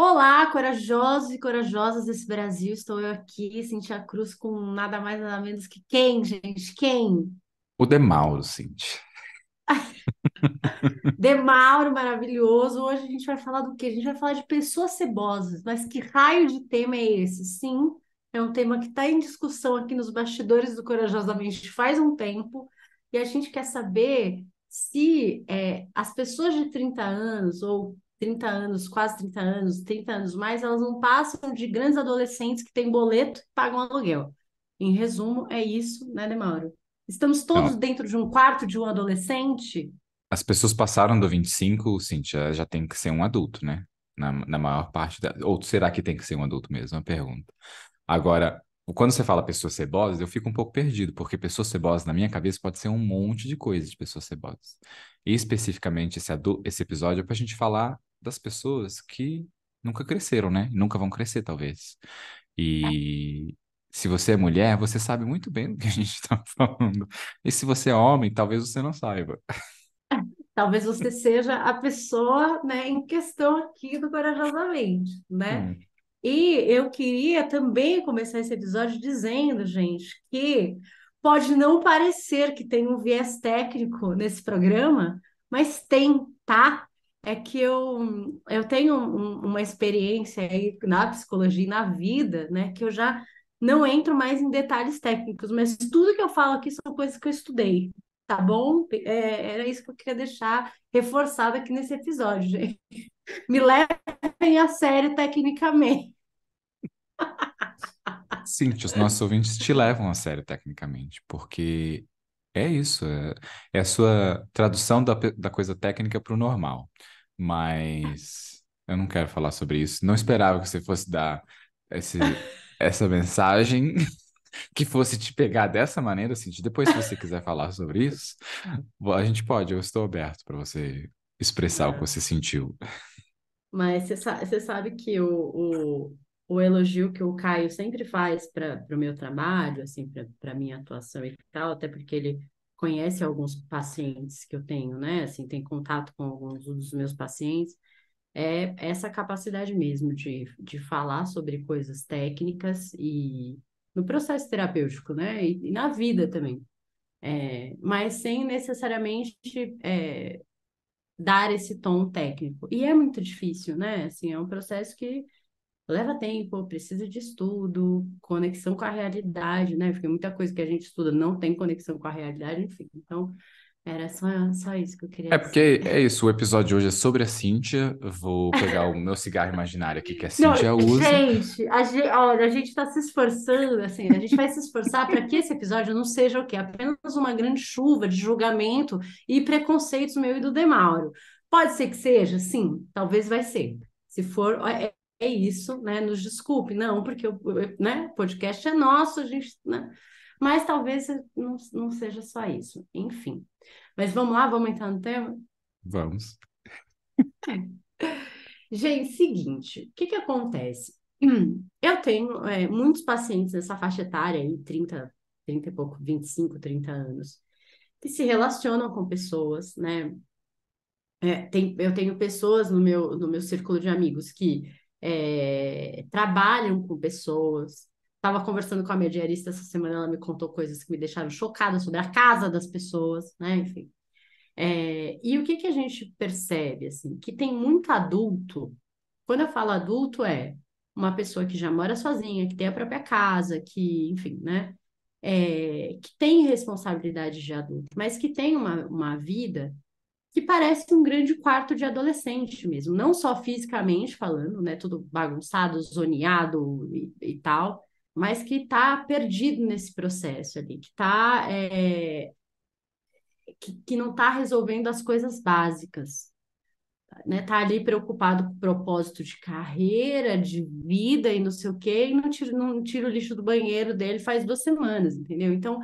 Olá, corajosos e corajosas desse Brasil. Estou eu aqui, Cintia Cruz, com nada mais nada menos que quem, gente? Quem? O Demauro, Cintia. Demauro maravilhoso. Hoje a gente vai falar do quê? A gente vai falar de pessoas cebosas. Mas que raio de tema é esse? Sim, é um tema que está em discussão aqui nos bastidores do Corajosamente faz um tempo. E a gente quer saber se as pessoas de 30 anos, ou 30 anos, quase 30 anos, 30 anos mais, elas não passam de grandes adolescentes que têm boleto e pagam aluguel. Em resumo, é isso, né, Demauro? Estamos todos Não, dentro de um quarto de um adolescente? as pessoas passaram do 25, Cintia, já tem que ser um adulto, né? Na maior parte da... Ou será que tem que ser um adulto mesmo? É uma pergunta. Agora, quando você fala pessoas cebosas, eu fico um pouco perdido, porque pessoas cebosas na minha cabeça pode ser um monte de coisa de pessoas cebosas. E especificamente esse episódio é pra gente falar das pessoas que nunca cresceram, né? E nunca vão crescer, talvez. E se você é mulher, você sabe muito bem do que a gente está falando. E se você é homem, talvez você não saiba. Talvez você seja a pessoa, né, em questão aqui do Corajosamente, né? Hum. E eu queria também começar esse episódio dizendo, gente, que pode não parecer que tem um viés técnico nesse programa, mas tem, tá? É que eu tenho uma experiência aí na psicologia e na vida, né, que eu já não entro mais em detalhes técnicos, mas tudo que eu falo aqui são coisas que eu estudei, tá bom? Era isso que eu queria deixar reforçado aqui nesse episódio, gente. Me levem a sério tecnicamente. Sim, os nossos ouvintes te levam a sério tecnicamente, porque é isso, é a sua tradução da coisa técnica para o normal. Mas eu não quero falar sobre isso. Não esperava que você fosse dar esse, essa mensagem que fosse te pegar dessa maneira, assim. Depois, se você quiser falar sobre isso, a gente pode, eu estou aberto para você expressar o que Não. você sentiu. Mas você sabe que o elogio que o Caio sempre faz para o meu trabalho, assim, para minha atuação e tal, até porque ele conhece alguns pacientes que eu tenho, né? Assim, tem contato com alguns dos meus pacientes, é essa capacidade mesmo de falar sobre coisas técnicas e no processo terapêutico, né? E na vida também. Mas sem necessariamente dar esse tom técnico. E é muito difícil, né? Assim, é um processo que leva tempo, precisa de estudo, conexão com a realidade, né? Porque muita coisa que a gente estuda não tem conexão com a realidade, enfim. Então, era só isso que eu queria É dizer. porque é isso, o episódio de hoje é sobre a Cíntia. Vou pegar o meu cigarro imaginário aqui que a Não, Cíntia usa. gente, olha, a gente está se esforçando, assim, a gente vai se esforçar para que esse episódio não seja o quê? Apenas uma grande chuva de julgamento e preconceitos meu e do Demauro. Pode ser que seja? Sim, talvez vai ser. Se for, é isso, né? Nos desculpe, não, porque né, o podcast é nosso, a gente, né? Mas talvez não seja só isso. Enfim. Mas vamos lá, vamos entrar no tema? Vamos. Gente, seguinte, o que que acontece? Eu tenho muitos pacientes nessa faixa etária aí, 30 e pouco, 25, 30 anos, que se relacionam com pessoas, né? Eu tenho pessoas no meu círculo de amigos que trabalham com pessoas. Estava conversando com a minha diarista essa semana, ela me contou coisas que me deixaram chocada sobre a casa das pessoas, né? Enfim. E o que que a gente percebe, assim? Que tem muito adulto. Quando eu falo adulto, é uma pessoa que já mora sozinha, que tem a própria casa, que, enfim, né? Que tem responsabilidade de adulto, mas que tem uma vida que parece um grande quarto de adolescente mesmo, não só fisicamente falando, né? Tudo bagunçado, zoneado e tal, mas que está perdido nesse processo ali, que não está resolvendo as coisas básicas, né? Tá ali preocupado com o propósito de carreira, de vida e não sei o quê, e não tira o lixo do banheiro dele faz 2 semanas, entendeu? Então,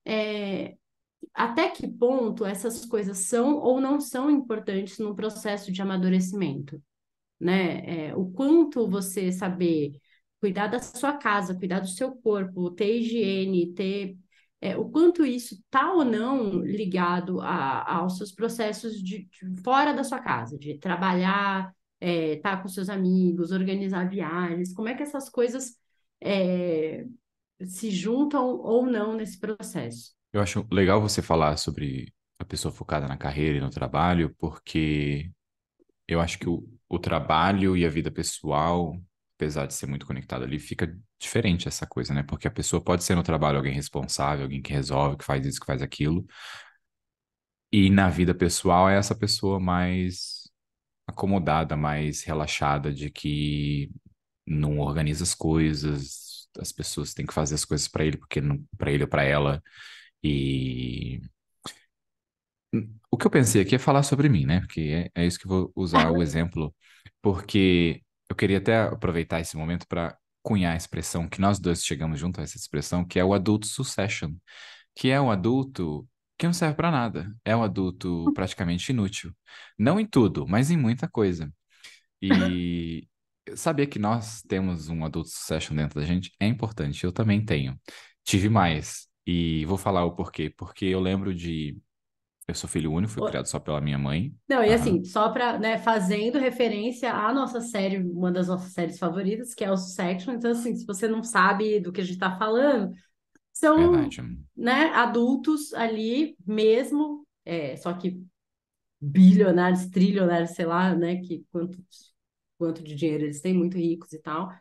é, até que ponto essas coisas são ou não são importantes no processo de amadurecimento, né? O quanto você saber cuidar da sua casa, cuidar do seu corpo, ter higiene, o quanto isso está ou não ligado aos seus processos de fora da sua casa, de trabalhar. estar com seus amigos, organizar viagens, como é que essas coisas é, se juntam ou não nesse processo? Eu acho legal você falar sobre a pessoa focada na carreira e no trabalho, porque eu acho que o trabalho e a vida pessoal, apesar de ser muito conectado ali, fica diferente essa coisa, né? Porque a pessoa pode ser no trabalho alguém responsável, alguém que resolve, que faz isso, que faz aquilo, e na vida pessoal é essa pessoa mais acomodada, mais relaxada, de que não organiza as coisas, as pessoas têm que fazer as coisas para ele, porque não para ele ou para ela. E o que eu pensei aqui é falar sobre mim, né? Porque é isso que eu vou usar o exemplo, porque eu queria até aproveitar esse momento para cunhar a expressão que nós dois chegamos junto a essa expressão, que é o adulto succession, que é um adulto que não serve para nada, é um adulto praticamente inútil. Não em tudo, mas em muita coisa. E saber que nós temos um adulto succession dentro da gente é importante. Eu também tenho. Tive mais. E vou falar o porquê. Porque eu lembro de. Eu sou filho único, fui criado só pela minha mãe. Não, e Aham, assim, só para, né, fazendo referência à nossa série, uma das nossas séries favoritas, que é o Succession. Então, assim, se você não sabe do que a gente está falando, são, verdade. né, adultos ali mesmo, só que bilionários, trilionários, sei lá, né, que quanto de dinheiro eles têm, muito ricos e tal,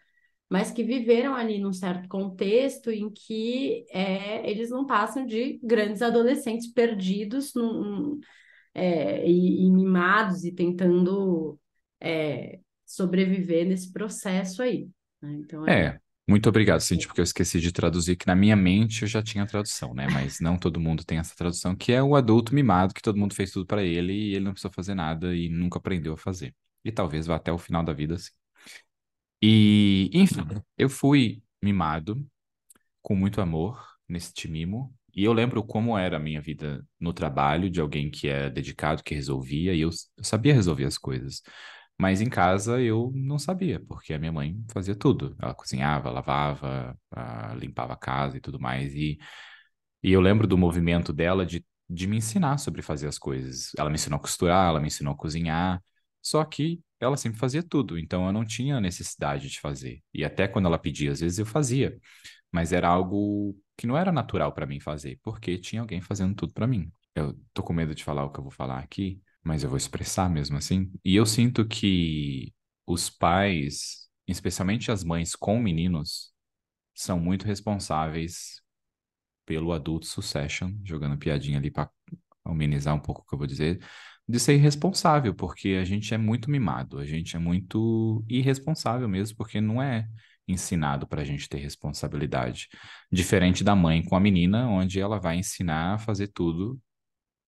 mas que viveram ali num certo contexto em que eles não passam de grandes adolescentes perdidos e mimados e tentando sobreviver nesse processo aí, né? Então Muito obrigado, Cintia, porque eu esqueci de traduzir, que na minha mente eu já tinha tradução, né? Mas não todo mundo tem essa tradução, que é o adulto mimado, que todo mundo fez tudo pra ele e ele não precisou fazer nada e nunca aprendeu a fazer. E talvez vá até o final da vida assim. E, enfim, eu fui mimado com muito amor nesse mimo. E eu lembro como era a minha vida no trabalho, de alguém que é dedicado, que resolvia, e eu sabia resolver as coisas. Mas em casa eu não sabia, porque a minha mãe fazia tudo. Ela cozinhava, lavava, limpava a casa e tudo mais. E eu lembro do movimento dela de me ensinar sobre fazer as coisas. Ela me ensinou a costurar, ela me ensinou a cozinhar. Só que ela sempre fazia tudo, então eu não tinha necessidade de fazer. E até quando ela pedia, às vezes eu fazia, mas era algo que não era natural para mim fazer, porque tinha alguém fazendo tudo para mim. Eu tô com medo de falar o que eu vou falar aqui, mas eu vou expressar mesmo assim. E eu sinto que os pais, especialmente as mães com meninos, são muito responsáveis pelo adulto succession, jogando piadinha ali para amenizar um pouco o que eu vou dizer, de ser irresponsável, porque a gente é muito mimado, a gente é muito irresponsável mesmo, porque não é ensinado para a gente ter responsabilidade. Diferente da mãe com a menina, onde ela vai ensinar a fazer tudo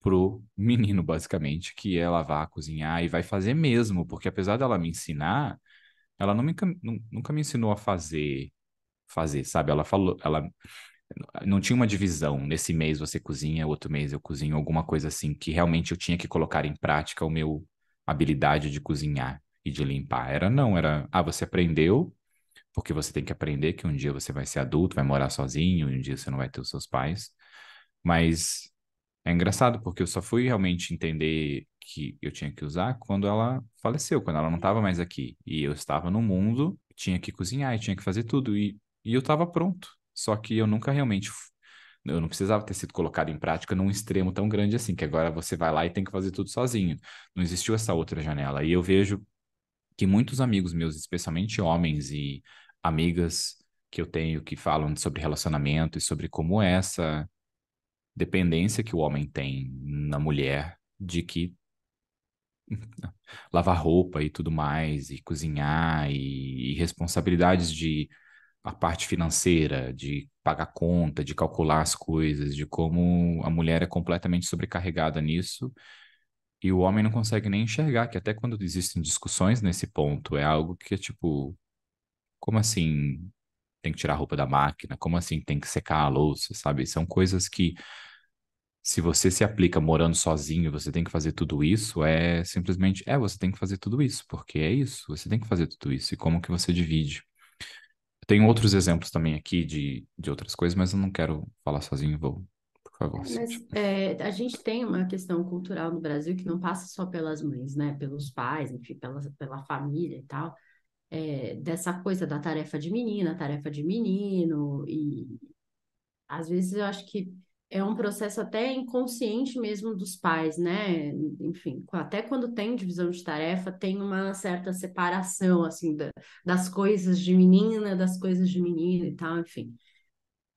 pro menino, basicamente, que é lavar, cozinhar e vai fazer mesmo, porque apesar dela me ensinar, ela nunca me ensinou a fazer, sabe? Ela falou, ela não tinha uma divisão. Nesse mês você cozinha, outro mês eu cozinho, alguma coisa assim, que realmente eu tinha que colocar em prática o meu habilidade de cozinhar e de limpar. Era não, era, você aprendeu, porque você tem que aprender que um dia você vai ser adulto, vai morar sozinho, e um dia você não vai ter os seus pais. Mas é engraçado, porque eu só fui realmente entender que eu tinha que usar quando ela faleceu, quando ela não estava mais aqui. E eu estava no mundo, tinha que cozinhar e tinha que fazer tudo. E eu estava pronto. Só que eu nunca realmente. Eu não precisava ter sido colocado em prática num extremo tão grande assim, que agora você vai lá e tem que fazer tudo sozinho. Não existiu essa outra janela. E eu vejo que muitos amigos meus, especialmente homens e amigas que eu tenho que falam sobre relacionamento e sobre como é essa dependência que o homem tem na mulher de que lavar roupa e tudo mais, e cozinhar, e responsabilidades de a parte financeira, de pagar conta, de calcular as coisas, de como a mulher é completamente sobrecarregada nisso, e o homem não consegue nem enxergar, que até quando existem discussões nesse ponto, é algo que é tipo, como assim tem que tirar a roupa da máquina? Como assim tem que secar a louça, sabe? São coisas que se você se aplica morando sozinho, você tem que fazer tudo isso, é simplesmente, você tem que fazer tudo isso, porque é isso, você tem que fazer tudo isso, e como que você divide. Tem outros exemplos também aqui de outras coisas, mas eu não quero falar sozinho, vou, por favor, Cíntia. Mas a gente tem uma questão cultural no Brasil que não passa só pelas mães, né? Pelos pais, enfim, pela família e tal. Dessa coisa da tarefa de menina, tarefa de menino, e às vezes eu acho que é um processo até inconsciente mesmo dos pais, né? Enfim, até quando tem divisão de tarefa, tem uma certa separação, assim, das coisas de menina, das coisas de menino e tal, enfim.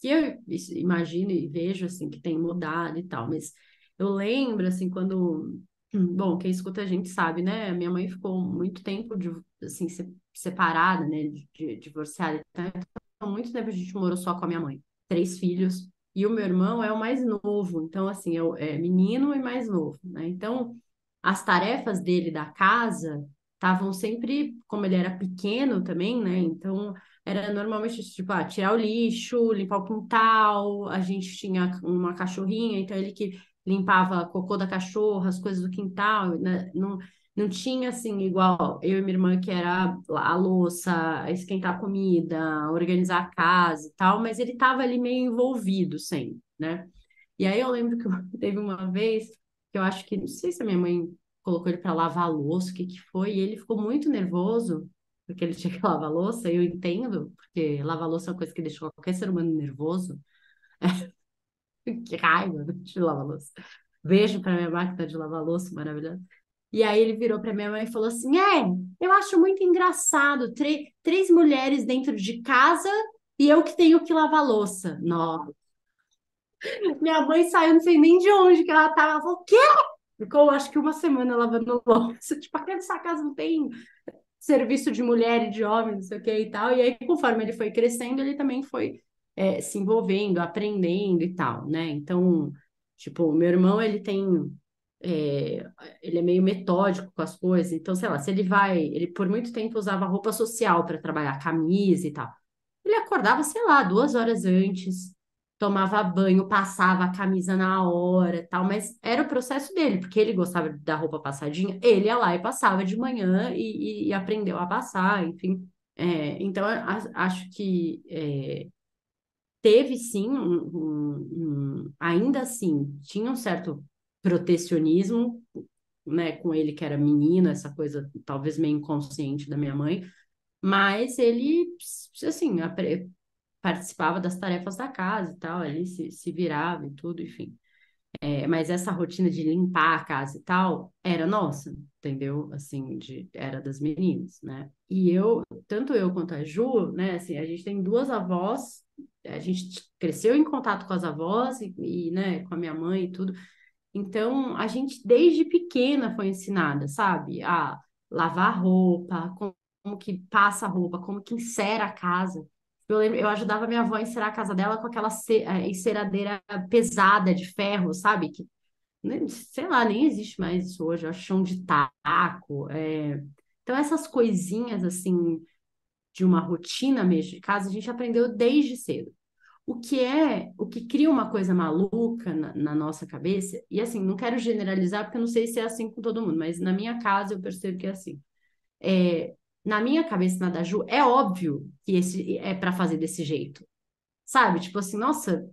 Que eu imagino e vejo, assim, que tem mudado e tal, mas eu lembro, assim, quando... Bom, quem escuta a gente sabe, né? A minha mãe ficou muito tempo, assim, separada, né? Divorciada. Então, muito tempo a gente morou só com a minha mãe. Três filhos. E o meu irmão é o mais novo. Então, assim, é menino e mais novo, né? Então, as tarefas dele da casa estavam sempre... Como ele era pequeno também, né? Então, era normalmente, tipo, tirar o lixo, limpar o quintal. A gente tinha uma cachorrinha, então ele que limpava cocô da cachorra, as coisas do quintal, né? Não tinha assim, igual eu e minha irmã, que era a louça, esquentar a comida, organizar a casa e tal, mas ele estava ali meio envolvido sempre, né? E aí eu lembro que teve uma vez que eu acho que, não sei se a minha mãe colocou ele para lavar a louça, o que que foi, e ele ficou muito nervoso, porque ele tinha que lavar a louça, eu entendo, porque lavar a louça é uma coisa que deixa qualquer ser humano nervoso. Que raiva de lavar louça. Beijo para minha máquina de lavar louça, maravilhosa. E aí ele virou para minha mãe e falou assim: eu acho muito engraçado, três mulheres dentro de casa e eu que tenho que lavar louça. Nossa, minha mãe saiu, não sei nem de onde que ela tava. Ela falou: quê? Ficou, acho que uma semana lavando louça. Tipo, aqui nessa casa não tem serviço de mulher e de homem, não sei o que e tal. E aí, conforme ele foi crescendo, ele também foi se envolvendo, aprendendo e tal, né? Então, tipo, o meu irmão, é, ele é meio metódico com as coisas. Então, sei lá, se ele vai, ele por muito tempo usava roupa social para trabalhar, camisa e tal. Ele acordava, sei lá, 2 horas antes, tomava banho, passava a camisa na hora, e tal, mas era o processo dele, porque ele gostava da roupa passadinha, ele ia lá e passava de manhã e aprendeu a passar, enfim. Então, acho que teve sim ainda assim, tinha um certo protecionismo, né, com ele que era menino, essa coisa talvez meio inconsciente da minha mãe, mas ele, assim, participava das tarefas da casa e tal, ali se virava e tudo, enfim. Mas essa rotina de limpar a casa e tal era nossa, entendeu? Assim, era das meninas, né? E tanto eu quanto a Ju, né, assim, a gente tem duas avós, a gente cresceu em contato com as avós né, com a minha mãe e tudo. Então, a gente desde pequena foi ensinada, sabe? A lavar roupa, como que passa a roupa, como que encera a casa. Eu lembro, eu ajudava minha avó a encerar a casa dela com aquela enceradeira pesada de ferro, sabe? Que, sei lá, nem existe mais isso hoje, é chão de taco. Então, essas coisinhas, assim, de uma rotina mesmo de casa, a gente aprendeu desde cedo. O que cria uma coisa maluca na nossa cabeça, e assim, não quero generalizar, porque eu não sei se é assim com todo mundo, mas na minha casa eu percebo que é assim. É, na minha cabeça, na da Ju, é óbvio que esse é para fazer desse jeito. Sabe? Tipo assim, nossa,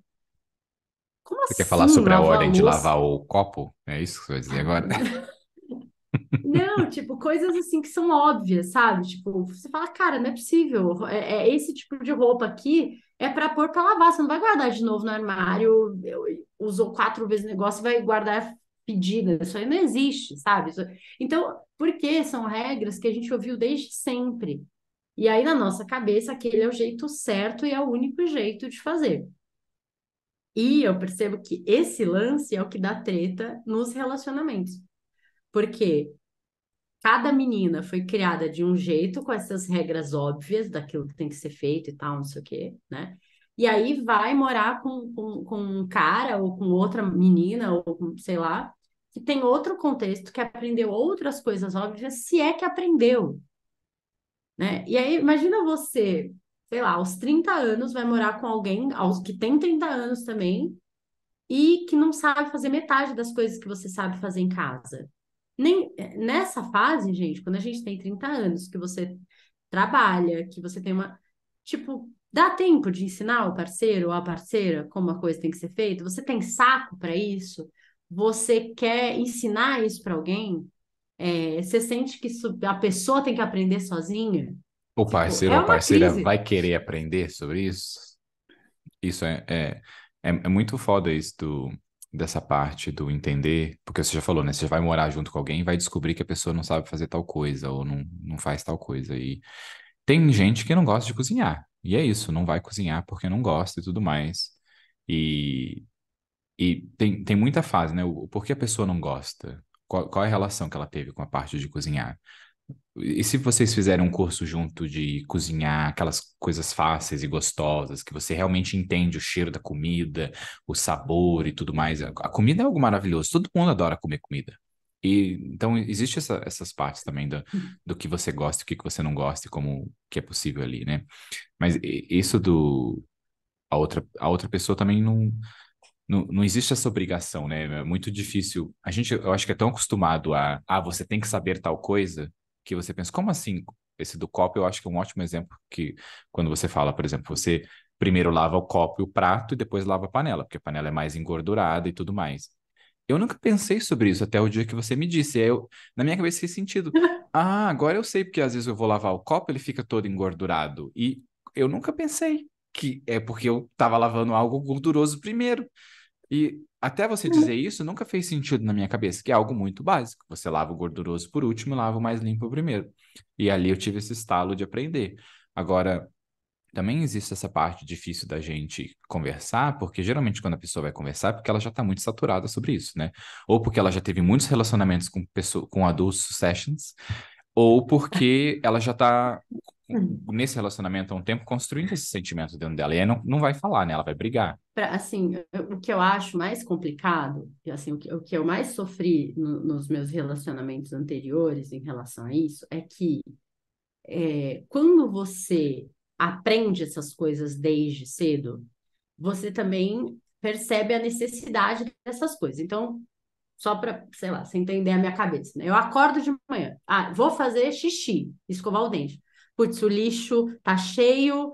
como Você quer falar assim sobre a lavar a ordem de louça? lavar o copo? É isso que você vai dizer agora? Não, tipo, coisas assim que são óbvias, sabe? Tipo, você fala, cara, não é possível. Esse tipo de roupa aqui é para pôr para lavar. Você não vai guardar de novo no armário, usou 4 vezes o negócio e vai guardar pedida. Isso aí não existe, sabe? Então, por que são regras que a gente ouviu desde sempre? E aí, na nossa cabeça, aquele é o jeito certo e é o único jeito de fazer. E eu percebo que esse lance é o que dá treta nos relacionamentos. Porque cada menina foi criada de um jeito, com essas regras óbvias daquilo que tem que ser feito e tal, não sei o quê, né? E aí vai morar com um cara ou com outra menina, ou sei lá, que tem outro contexto, que aprendeu outras coisas óbvias, se é que aprendeu, né? E aí, imagina você, sei lá, aos 30 anos, vai morar com alguém aos que tem 30 anos também, e que não sabe fazer metade das coisas que você sabe fazer em casa. Nessa fase, gente, quando a gente tem 30 anos, que você trabalha, que você tem uma. Tipo, dá tempo de ensinar o parceiro ou a parceira como a coisa tem que ser feita? Você tem saco para isso? Você quer ensinar isso para alguém? Você sente que a pessoa tem que aprender sozinha? O Tipo, parceiro é ou a uma parceira crise. vai querer aprender sobre isso? Isso é muito foda isso dessa parte do entender, porque você já falou, né? Você já vai morar junto com alguém e vai descobrir que a pessoa não sabe fazer tal coisa ou não faz tal coisa. E tem gente que não gosta de cozinhar. E é isso, não vai cozinhar porque não gosta e tudo mais. E, e tem muita fase, né? Por que a pessoa não gosta? Qual é a relação que ela teve com a parte de cozinhar? E se vocês fizerem um curso junto de cozinhar aquelas coisas fáceis e gostosas, que você realmente entende o cheiro da comida, o sabor e tudo mais. A comida é algo maravilhoso, todo mundo adora comer comida. E então existe essas partes também do que você gosta e o que você não gosta e como que é possível ali, né? Mas isso a outra pessoa também não existe essa obrigação, né? É muito difícil. Eu acho que é tão acostumado você tem que saber tal coisa, que você pensa, como assim? Esse do copo, eu acho que é um ótimo exemplo que, quando você fala, por exemplo, você primeiro lava o copo e o prato e depois lava a panela, porque a panela é mais engordurada e tudo mais. Eu nunca pensei sobre isso até o dia que você me disse. Na minha cabeça fez sentido. Ah, agora eu sei, porque às vezes eu vou lavar o copo, ele fica todo engordurado. E eu nunca pensei que é porque eu estava lavando algo gorduroso primeiro. E até você dizer isso nunca fez sentido na minha cabeça, que é algo muito básico. Você lava o gorduroso por último e lava o mais limpo primeiro. E ali eu tive esse estalo de aprender. Agora, também existe essa parte difícil da gente conversar, porque geralmente quando a pessoa vai conversar é porque ela já está muito saturada sobre isso, né? Ou porque ela já teve muitos relacionamentos com adultos sessions, ou porque ela já está nesse relacionamento há um tempo construindo esse sentimento dentro dela. E aí não vai falar, né? Ela vai brigar. Assim, o que eu acho mais complicado, e assim, o que eu mais sofri nos meus relacionamentos anteriores em relação a isso, é que quando você aprende essas coisas desde cedo, você também percebe a necessidade dessas coisas. Então, só para, sei lá, você entender a minha cabeça, né? Eu acordo de manhã, vou fazer xixi, escovar o dente. Putz, o lixo tá cheio,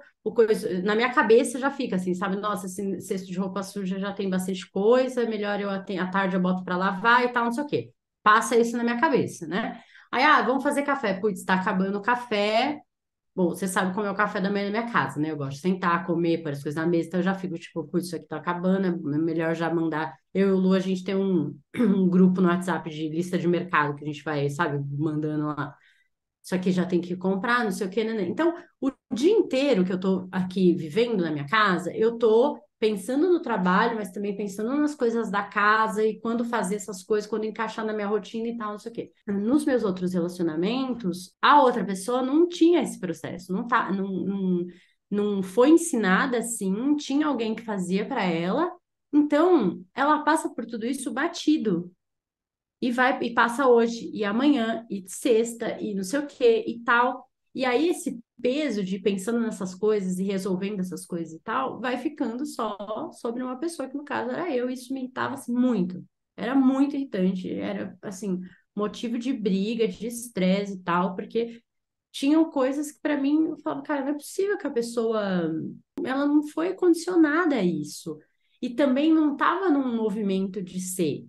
na minha cabeça já fica assim, sabe? Nossa, esse cesto de roupa suja já tem bastante coisa, é melhor à tarde eu boto para lavar e tal, não sei o quê. Passa isso na minha cabeça, né? Aí, vamos fazer café. Putz, tá acabando o café. Bom, você sabe como é o café da manhã na minha casa, né? Eu gosto de sentar, comer, pôr as coisas na mesa, então eu já fico tipo, putz, isso aqui tá acabando, é melhor já mandar. Eu e o Lu, a gente tem um grupo no WhatsApp de lista de mercado que a gente vai, sabe, mandando lá. Isso aqui já tem que comprar, não sei o quê, né? Então, o dia inteiro que eu tô aqui vivendo na minha casa, eu tô pensando no trabalho, mas também pensando nas coisas da casa e quando fazer essas coisas, quando encaixar na minha rotina e tal, não sei o quê. Nos meus outros relacionamentos, a outra pessoa não tinha esse processo, não foi ensinada assim, tinha alguém que fazia para ela, então ela passa por tudo isso batido. E vai e passa hoje, e amanhã, e sexta, e não sei o quê, e tal. E aí esse peso de pensando nessas coisas e resolvendo essas coisas e tal, vai ficando só sobre uma pessoa, que no caso era eu, e isso me irritava assim, muito. Era muito irritante, era assim, motivo de briga, de estresse e tal, porque tinham coisas que para mim eu falava, cara, não é possível que a pessoa ela não foi condicionada a isso. E também não estava num movimento de ser,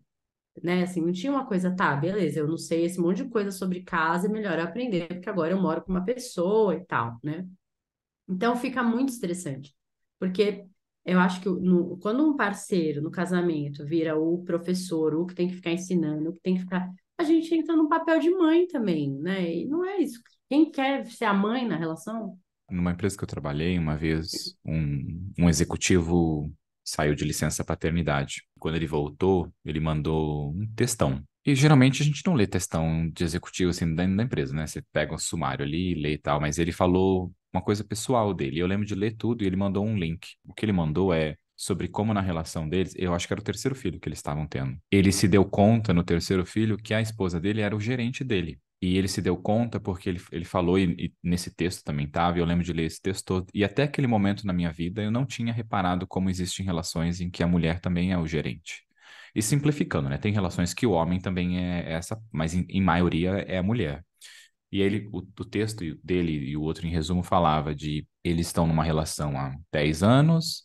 né? Assim, não tinha uma coisa, tá, beleza, eu não sei esse monte de coisa sobre casa, é melhor eu aprender, porque agora eu moro com uma pessoa e tal, né? Então fica muito estressante, porque eu acho que quando um parceiro no casamento vira o professor, o que tem que ficar ensinando, o que tem que ficar. A gente entra no papel de mãe também, né? E não é isso. Quem quer ser a mãe na relação? Numa empresa que eu trabalhei, uma vez, um executivo saiu de licença paternidade. Quando ele voltou, ele mandou um textão. E geralmente a gente não lê textão de executivo assim dentro da empresa, né? Você pega um sumário ali, lê e tal, mas ele falou uma coisa pessoal dele. Eu lembro de ler tudo e ele mandou um link. O que ele mandou é sobre como na relação deles, eu acho que era o terceiro filho que eles estavam tendo. Ele se deu conta no terceiro filho que a esposa dele era o gerente dele. E ele se deu conta porque ele falou, e nesse texto também estava, e eu lembro de ler esse texto todo, e até aquele momento na minha vida eu não tinha reparado como existem relações em que a mulher também é o gerente. E simplificando, né? Tem relações que o homem também é essa, mas em maioria é a mulher. E ele, o texto dele e o outro, em resumo, falava de eles estão numa relação há 10 anos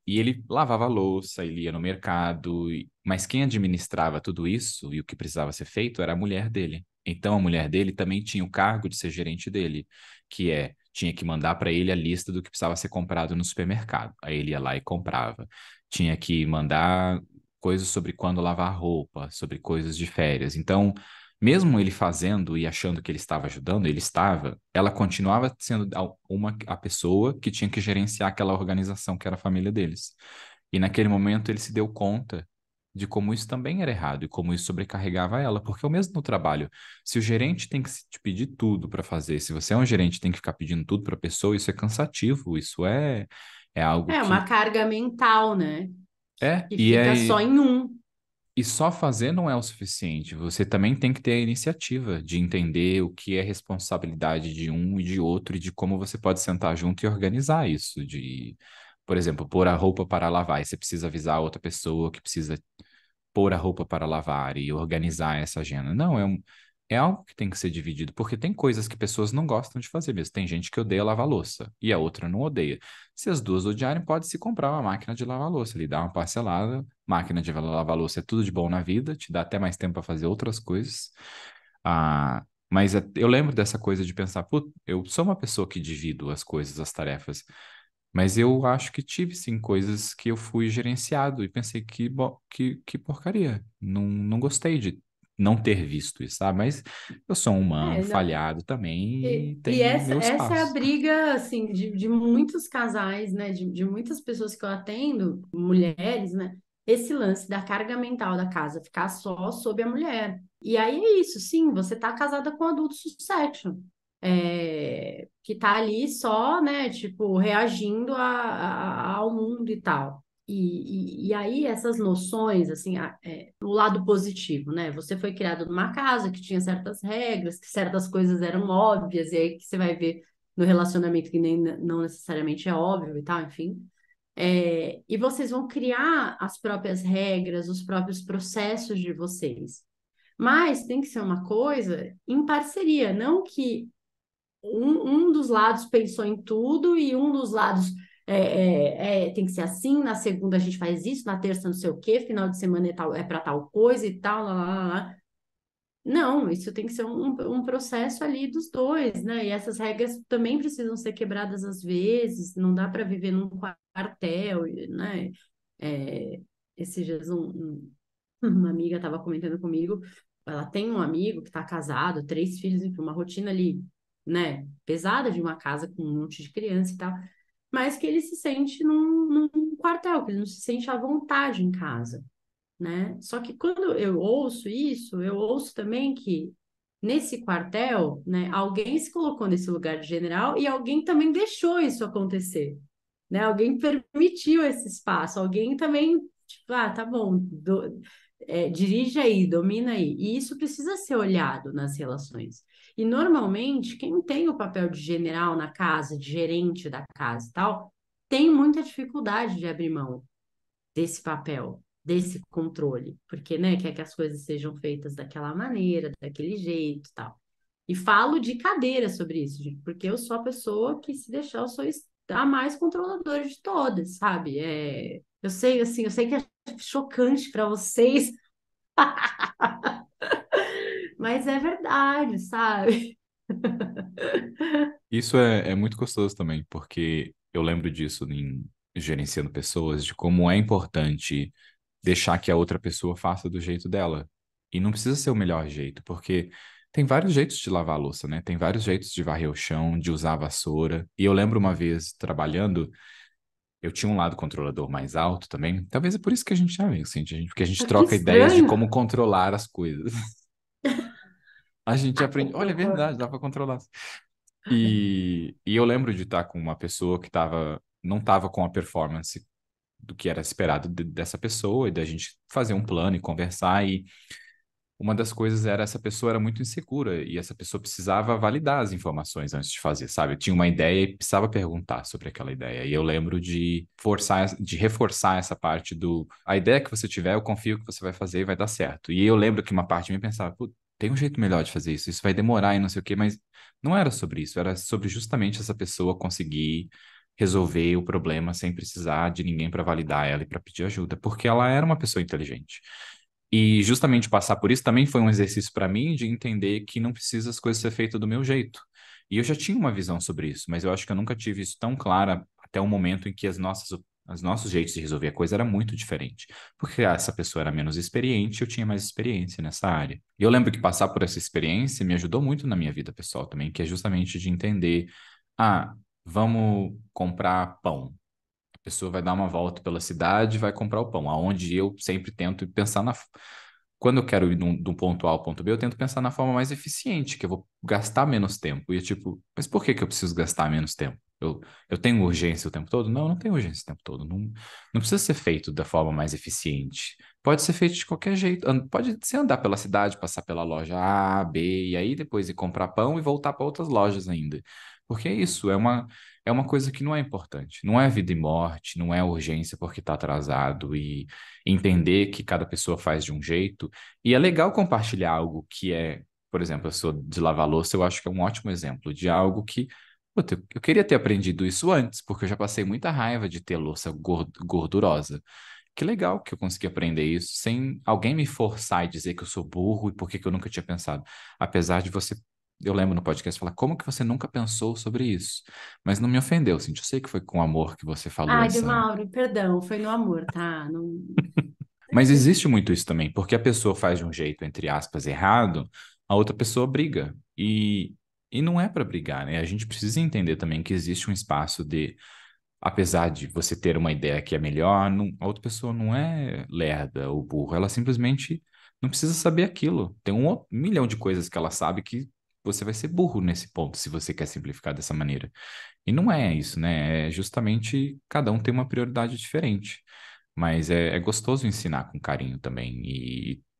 e ele lavava a louça, ele ia no mercado, mas quem administrava tudo isso e o que precisava ser feito era a mulher dele. Então a mulher dele também tinha o cargo de ser gerente dele, que é, tinha que mandar para ele a lista do que precisava ser comprado no supermercado. Aí ele ia lá e comprava. Tinha que mandar coisas sobre quando lavar roupa, sobre coisas de férias. Então, mesmo ele fazendo e achando que ele estava ajudando, ele estava, ela continuava sendo a pessoa que tinha que gerenciar aquela organização que era a família deles. E naquele momento ele se deu conta de como isso também era errado e como isso sobrecarregava ela, porque é o mesmo no trabalho. Se o gerente tem que te pedir tudo para fazer, se você é um gerente e tem que ficar pedindo tudo para a pessoa, isso é cansativo, isso é algo É uma que carga mental, né? é, Que e fica é só em um. e só fazer não é o suficiente. Você também tem que ter a iniciativa de entender o que é responsabilidade de um e de outro e de como você pode sentar junto e organizar isso. De, por exemplo, pôr a roupa para lavar. E você precisa avisar a outra pessoa que precisa pôr a roupa para lavar e organizar essa agenda. Não, é algo que tem que ser dividido, porque tem coisas que pessoas não gostam de fazer mesmo. Tem gente que odeia lavar louça e a outra não odeia. Se as duas odiarem, pode-se comprar uma máquina de lavar louça, lhe dá uma parcelada. Máquina de lavar louça é tudo de bom na vida, te dá até mais tempo para fazer outras coisas. Mas eu lembro dessa coisa de pensar, putz, eu sou uma pessoa que divido as coisas, as tarefas. Mas eu acho que tive sim coisas que eu fui gerenciado e pensei que porcaria. Não gostei de não ter visto isso, sabe? Mas eu sou um humano É, não, falhado também e e tenho meu essa é a espaço. briga, assim, de muitos casais, né? De muitas pessoas que eu atendo, mulheres, né? Esse lance da carga mental da casa ficar só sobre a mulher. E aí é isso, sim, você tá casada com um adulto succession, que tá ali só, né? Tipo, reagindo ao mundo e tal. E aí essas noções, assim, o lado positivo, né? Você foi criado numa casa que tinha certas regras, que certas coisas eram óbvias, e aí que você vai ver no relacionamento que nem não necessariamente é óbvio e tal, enfim. E vocês vão criar as próprias regras, os próprios processos de vocês. Mas tem que ser uma coisa em parceria, não que um dos lados pensou em tudo e um dos lados tem que ser assim, na segunda a gente faz isso, na terça não sei o quê, final de semana é para tal coisa e tal, lá, lá, lá, lá. Não, isso tem que ser um processo ali dos dois, né? E essas regras também precisam ser quebradas às vezes, não dá para viver num quartel, né? É, esses dias uma amiga estava comentando comigo, ela tem um amigo que está casado, 3 filhos, enfim, uma rotina ali, né, pesada de uma casa com um monte de criança e tal, mas que ele se sente num quartel, que ele não se sente à vontade em casa, né? Só que quando eu ouço isso, eu ouço também que nesse quartel, né, alguém se colocou nesse lugar de general e alguém também deixou isso acontecer, né? Alguém permitiu esse espaço, alguém também, tipo, tá bom, dirige aí, domina aí. E isso precisa ser olhado nas relações. E normalmente, quem tem o papel de general na casa, de gerente da casa e tal, tem muita dificuldade de abrir mão desse papel, desse controle, porque, né, quer que as coisas sejam feitas daquela maneira, daquele jeito e tal. E falo de cadeira sobre isso, gente, porque eu sou a pessoa que, se deixar, eu sou a mais controladora de todas, sabe? Eu sei, assim, eu sei que é chocante para vocês, mas é verdade, sabe? Isso é muito gostoso também, porque eu lembro disso em gerenciando pessoas, de como é importante deixar que a outra pessoa faça do jeito dela. E não precisa ser o melhor jeito, porque tem vários jeitos de lavar a louça, né? Tem vários jeitos de varrer o chão, de usar a vassoura. E eu lembro uma vez trabalhando, eu tinha um lado controlador mais alto também. Talvez é por isso que a gente é amigo, assim, porque a gente Que troca ideias de estranho. como controlar as coisas. A gente aprende, olha, é verdade, dá para controlar. E eu lembro de estar com uma pessoa que não estava com a performance do que era esperado dessa pessoa e da gente fazer um plano e conversar. E uma das coisas era essa pessoa era muito insegura e essa pessoa precisava validar as informações antes de fazer, sabe? Tinha uma ideia e precisava perguntar sobre aquela ideia. E eu lembro de reforçar essa parte a ideia que você tiver, eu confio que você vai fazer e vai dar certo. E eu lembro que uma parte de mim pensava, "Putz, tem um jeito melhor de fazer isso, isso vai demorar e não sei o quê, mas não era sobre isso, era sobre justamente essa pessoa conseguir resolver o problema sem precisar de ninguém para validar ela e para pedir ajuda, porque ela era uma pessoa inteligente. E justamente passar por isso também foi um exercício para mim de entender que não precisa as coisas ser feitas do meu jeito. E eu já tinha uma visão sobre isso, mas eu acho que eu nunca tive isso tão clara até o momento em que os nossos jeitos de resolver a coisa era muito diferente. Porque essa pessoa era menos experiente, eu tinha mais experiência nessa área. E eu lembro que passar por essa experiência me ajudou muito na minha vida pessoal também, que é justamente de entender, ah, vamos comprar pão. A pessoa vai dar uma volta pela cidade e vai comprar o pão, aonde eu sempre tento pensar na. Quando eu quero ir do ponto A ao ponto B, eu tento pensar na forma mais eficiente, que eu vou gastar menos tempo. E é tipo, mas por que que eu preciso gastar menos tempo? Eu tenho urgência o tempo todo? Não, eu não tenho urgência o tempo todo. Não, não precisa ser feito da forma mais eficiente. Pode ser feito de qualquer jeito. Pode ser andar pela cidade, passar pela loja A, B, e aí depois ir comprar pão e voltar para outras lojas ainda. Porque é isso, é uma coisa que não é importante. Não é vida e morte, não é urgência porque está atrasado e entender que cada pessoa faz de um jeito. E é legal compartilhar algo que é, por exemplo, eu sou de lavar louça, eu acho que é um ótimo exemplo de algo que, puta, eu queria ter aprendido isso antes, porque eu já passei muita raiva de ter louça gordurosa. Que legal que eu consegui aprender isso sem alguém me forçar e dizer que eu sou burro e por que que eu nunca tinha pensado. Apesar de você, eu lembro no podcast falar, como que você nunca pensou sobre isso? Mas não me ofendeu, assim, eu sei que foi com amor que você falou Ai, de essa. Mauro, perdão, foi no amor, tá? Não... Mas existe muito isso também, porque a pessoa faz de um jeito, entre aspas, errado, a outra pessoa briga. E não é para brigar, né? A gente precisa entender também que existe um espaço de, apesar de você ter uma ideia que é melhor, a outra pessoa não é lerda ou burra, ela simplesmente não precisa saber aquilo. Tem um milhão de coisas que ela sabe que você vai ser burro nesse ponto, se você quer simplificar dessa maneira. E não é isso, né? É justamente cada um tem uma prioridade diferente. Mas é gostoso ensinar com carinho também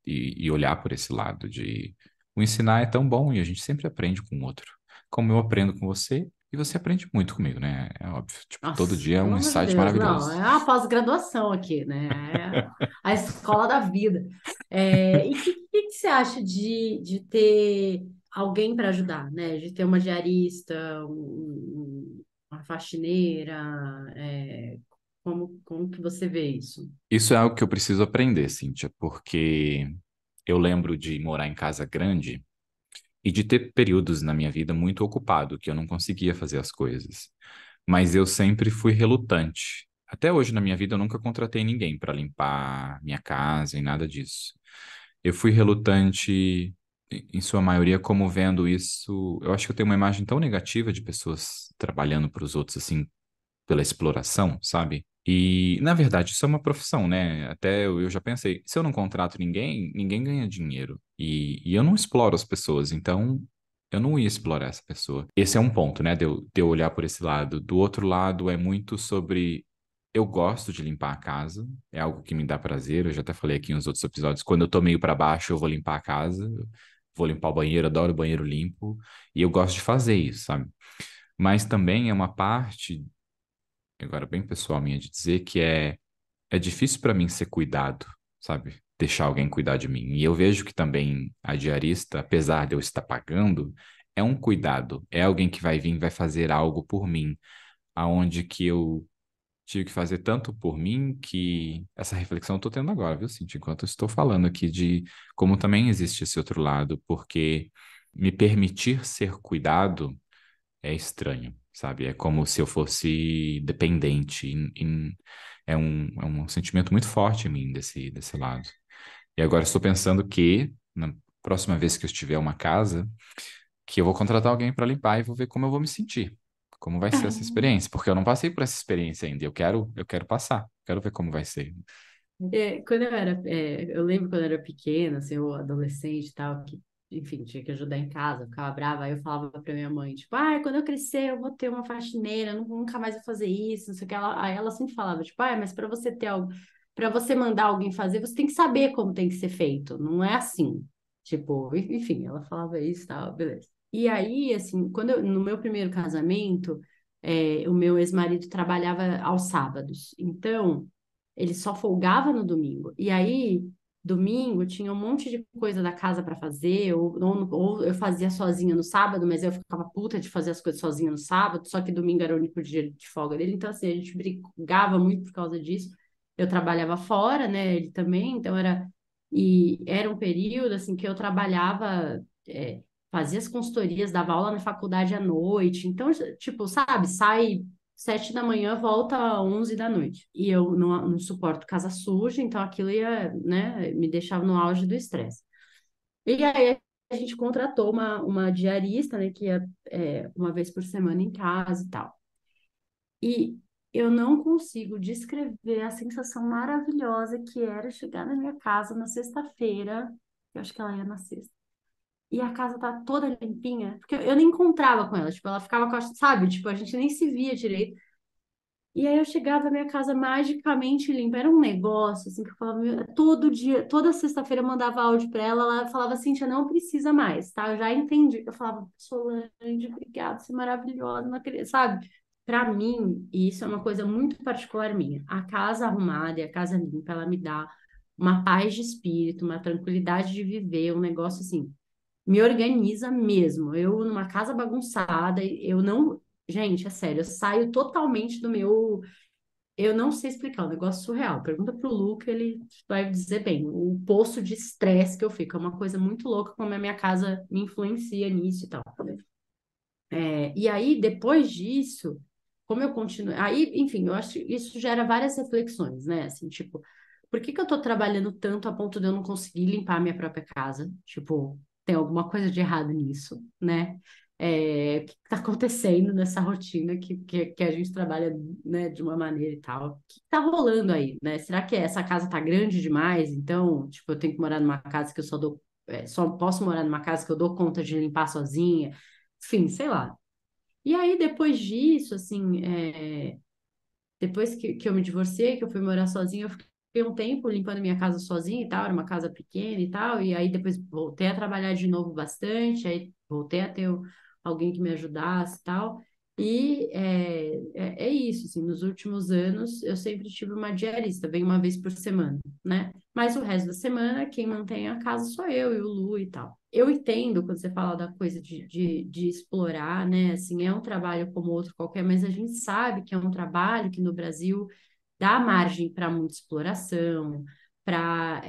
e olhar por esse lado de o ensinar é tão bom e a gente sempre aprende com o outro. Como eu aprendo com você e você aprende muito comigo, né? É óbvio. Tipo, todo Nossa, dia é pelo um amor de insight Deus, não, maravilhoso. é uma pós-graduação aqui, né? É a escola da vida. É, e o que você acha de ter alguém para ajudar, né? De ter uma diarista, uma faxineira, como que você vê isso? Isso é algo que eu preciso aprender, Cíntia, porque eu lembro de morar em casa grande e de ter períodos na minha vida muito ocupado, que eu não conseguia fazer as coisas. Mas eu sempre fui relutante. Até hoje na minha vida eu nunca contratei ninguém para limpar minha casa e nada disso. Eu fui relutante em sua maioria como vendo isso. Eu acho que eu tenho uma imagem tão negativa de pessoas trabalhando para os outros assim pela exploração, sabe? E, na verdade, isso é uma profissão, né? Até eu já pensei, se eu não contrato ninguém, ninguém ganha dinheiro. E eu não exploro as pessoas, então eu não ia explorar essa pessoa. Esse é um ponto, né? De eu olhar por esse lado. Do outro lado, é muito sobre. Eu gosto de limpar a casa, é algo que me dá prazer. Eu já até falei aqui nos outros episódios. Quando eu tô meio para baixo, eu vou limpar a casa, vou limpar o banheiro, adoro o banheiro limpo, e eu gosto de fazer isso, sabe? Mas também é uma parte agora bem pessoal minha de dizer que é difícil para mim ser cuidado, sabe? Deixar alguém cuidar de mim. E eu vejo que também a diarista, apesar de eu estar pagando, é um cuidado, é alguém que vai vir, vai fazer algo por mim, aonde que eu tive que fazer tanto por mim que essa reflexão eu tô tendo agora, viu, Cintia? Enquanto eu estou falando aqui de como também existe esse outro lado, porque me permitir ser cuidado é estranho, sabe? É como se eu fosse dependente. É um sentimento muito forte em mim desse lado. E agora estou pensando que, na próxima vez que eu estiver uma casa, que eu vou contratar alguém para limpar e vou ver como eu vou me sentir. Como vai ser essa experiência? Porque eu não passei por essa experiência ainda. Eu quero passar. Quero ver como vai ser. Quando eu era, eu lembro quando eu era pequena, assim, eu adolescente e tal, que, enfim, tinha que ajudar em casa, eu ficava brava, aí eu falava pra minha mãe, tipo, quando eu crescer eu vou ter uma faxineira, nunca mais vou fazer isso, não sei o que, aí ela sempre falava, tipo, mas para você ter algo, para você mandar alguém fazer, você tem que saber como tem que ser feito, não é assim, tipo, enfim, ela falava isso e tal, beleza. E aí, assim, no meu primeiro casamento, o meu ex-marido trabalhava aos sábados, então ele só folgava no domingo. E aí domingo tinha um monte de coisa da casa para fazer, ou eu fazia sozinha no sábado, mas eu ficava puta de fazer as coisas sozinha no sábado, só que domingo era o único dia de folga dele, então assim, a gente brigava muito por causa disso. Eu trabalhava fora, né, ele também, então era um período assim que eu trabalhava, fazia as consultorias, dava aula na faculdade à noite, então, tipo, sabe, sai 7 da manhã, volta às 11 da noite. E eu não suporto casa suja, então aquilo ia, né, me deixava no auge do estresse. E aí a gente contratou uma diarista, né, que ia uma vez por semana em casa e tal. E eu não consigo descrever a sensação maravilhosa que era chegar na minha casa na sexta-feira, eu acho que ela ia na sexta. E a casa tá toda limpinha, porque eu nem encontrava com ela, tipo, ela ficava com a, sabe, tipo, a gente nem se via direito. E aí eu chegava à minha casa magicamente limpa. Era um negócio, assim, que eu falava, todo dia, toda sexta-feira eu mandava áudio pra ela, ela falava, Cíntia, não precisa mais, tá? Eu já entendi. Eu falava, Solange, obrigada, você é maravilhosa, não acredito, sabe? Pra mim, e isso é uma coisa muito particular minha, a casa arrumada e a casa limpa, ela me dá uma paz de espírito, uma tranquilidade de viver, um negócio assim, me organiza mesmo. Eu, numa casa bagunçada, eu não. Gente, é sério, eu saio totalmente do meu. Eu não sei explicar, é um negócio surreal. Pergunta pro Luca, ele vai dizer bem. O poço de estresse que eu fico é uma coisa muito louca, como a minha casa me influencia nisso e tal. E aí, depois disso, como eu continuo. Aí, enfim, eu acho que isso gera várias reflexões, né? Assim, tipo, por que que eu tô trabalhando tanto a ponto de eu não conseguir limpar a minha própria casa? Tipo, tem alguma coisa de errado nisso, né? O que tá acontecendo nessa rotina que a gente trabalha, né, de uma maneira e tal? O que tá rolando aí, né? Será que essa casa tá grande demais? Então, tipo, eu tenho que morar numa casa que eu só posso morar numa casa que eu dou conta de limpar sozinha? Enfim, sei lá. E aí, depois disso, assim, depois que eu me divorciei, que eu fui morar sozinha, eu fiquei um tempo limpando minha casa sozinha e tal, era uma casa pequena e tal, e aí depois voltei a trabalhar de novo bastante, aí voltei a ter alguém que me ajudasse e tal. E é isso, assim, nos últimos anos eu sempre tive uma diarista, vem uma vez por semana, né? Mas o resto da semana, quem mantém a casa sou eu e o Lu e tal. Eu entendo quando você fala da coisa de explorar, né? Assim, é um trabalho como outro qualquer, mas a gente sabe que é um trabalho que no Brasil dá margem para muita exploração, para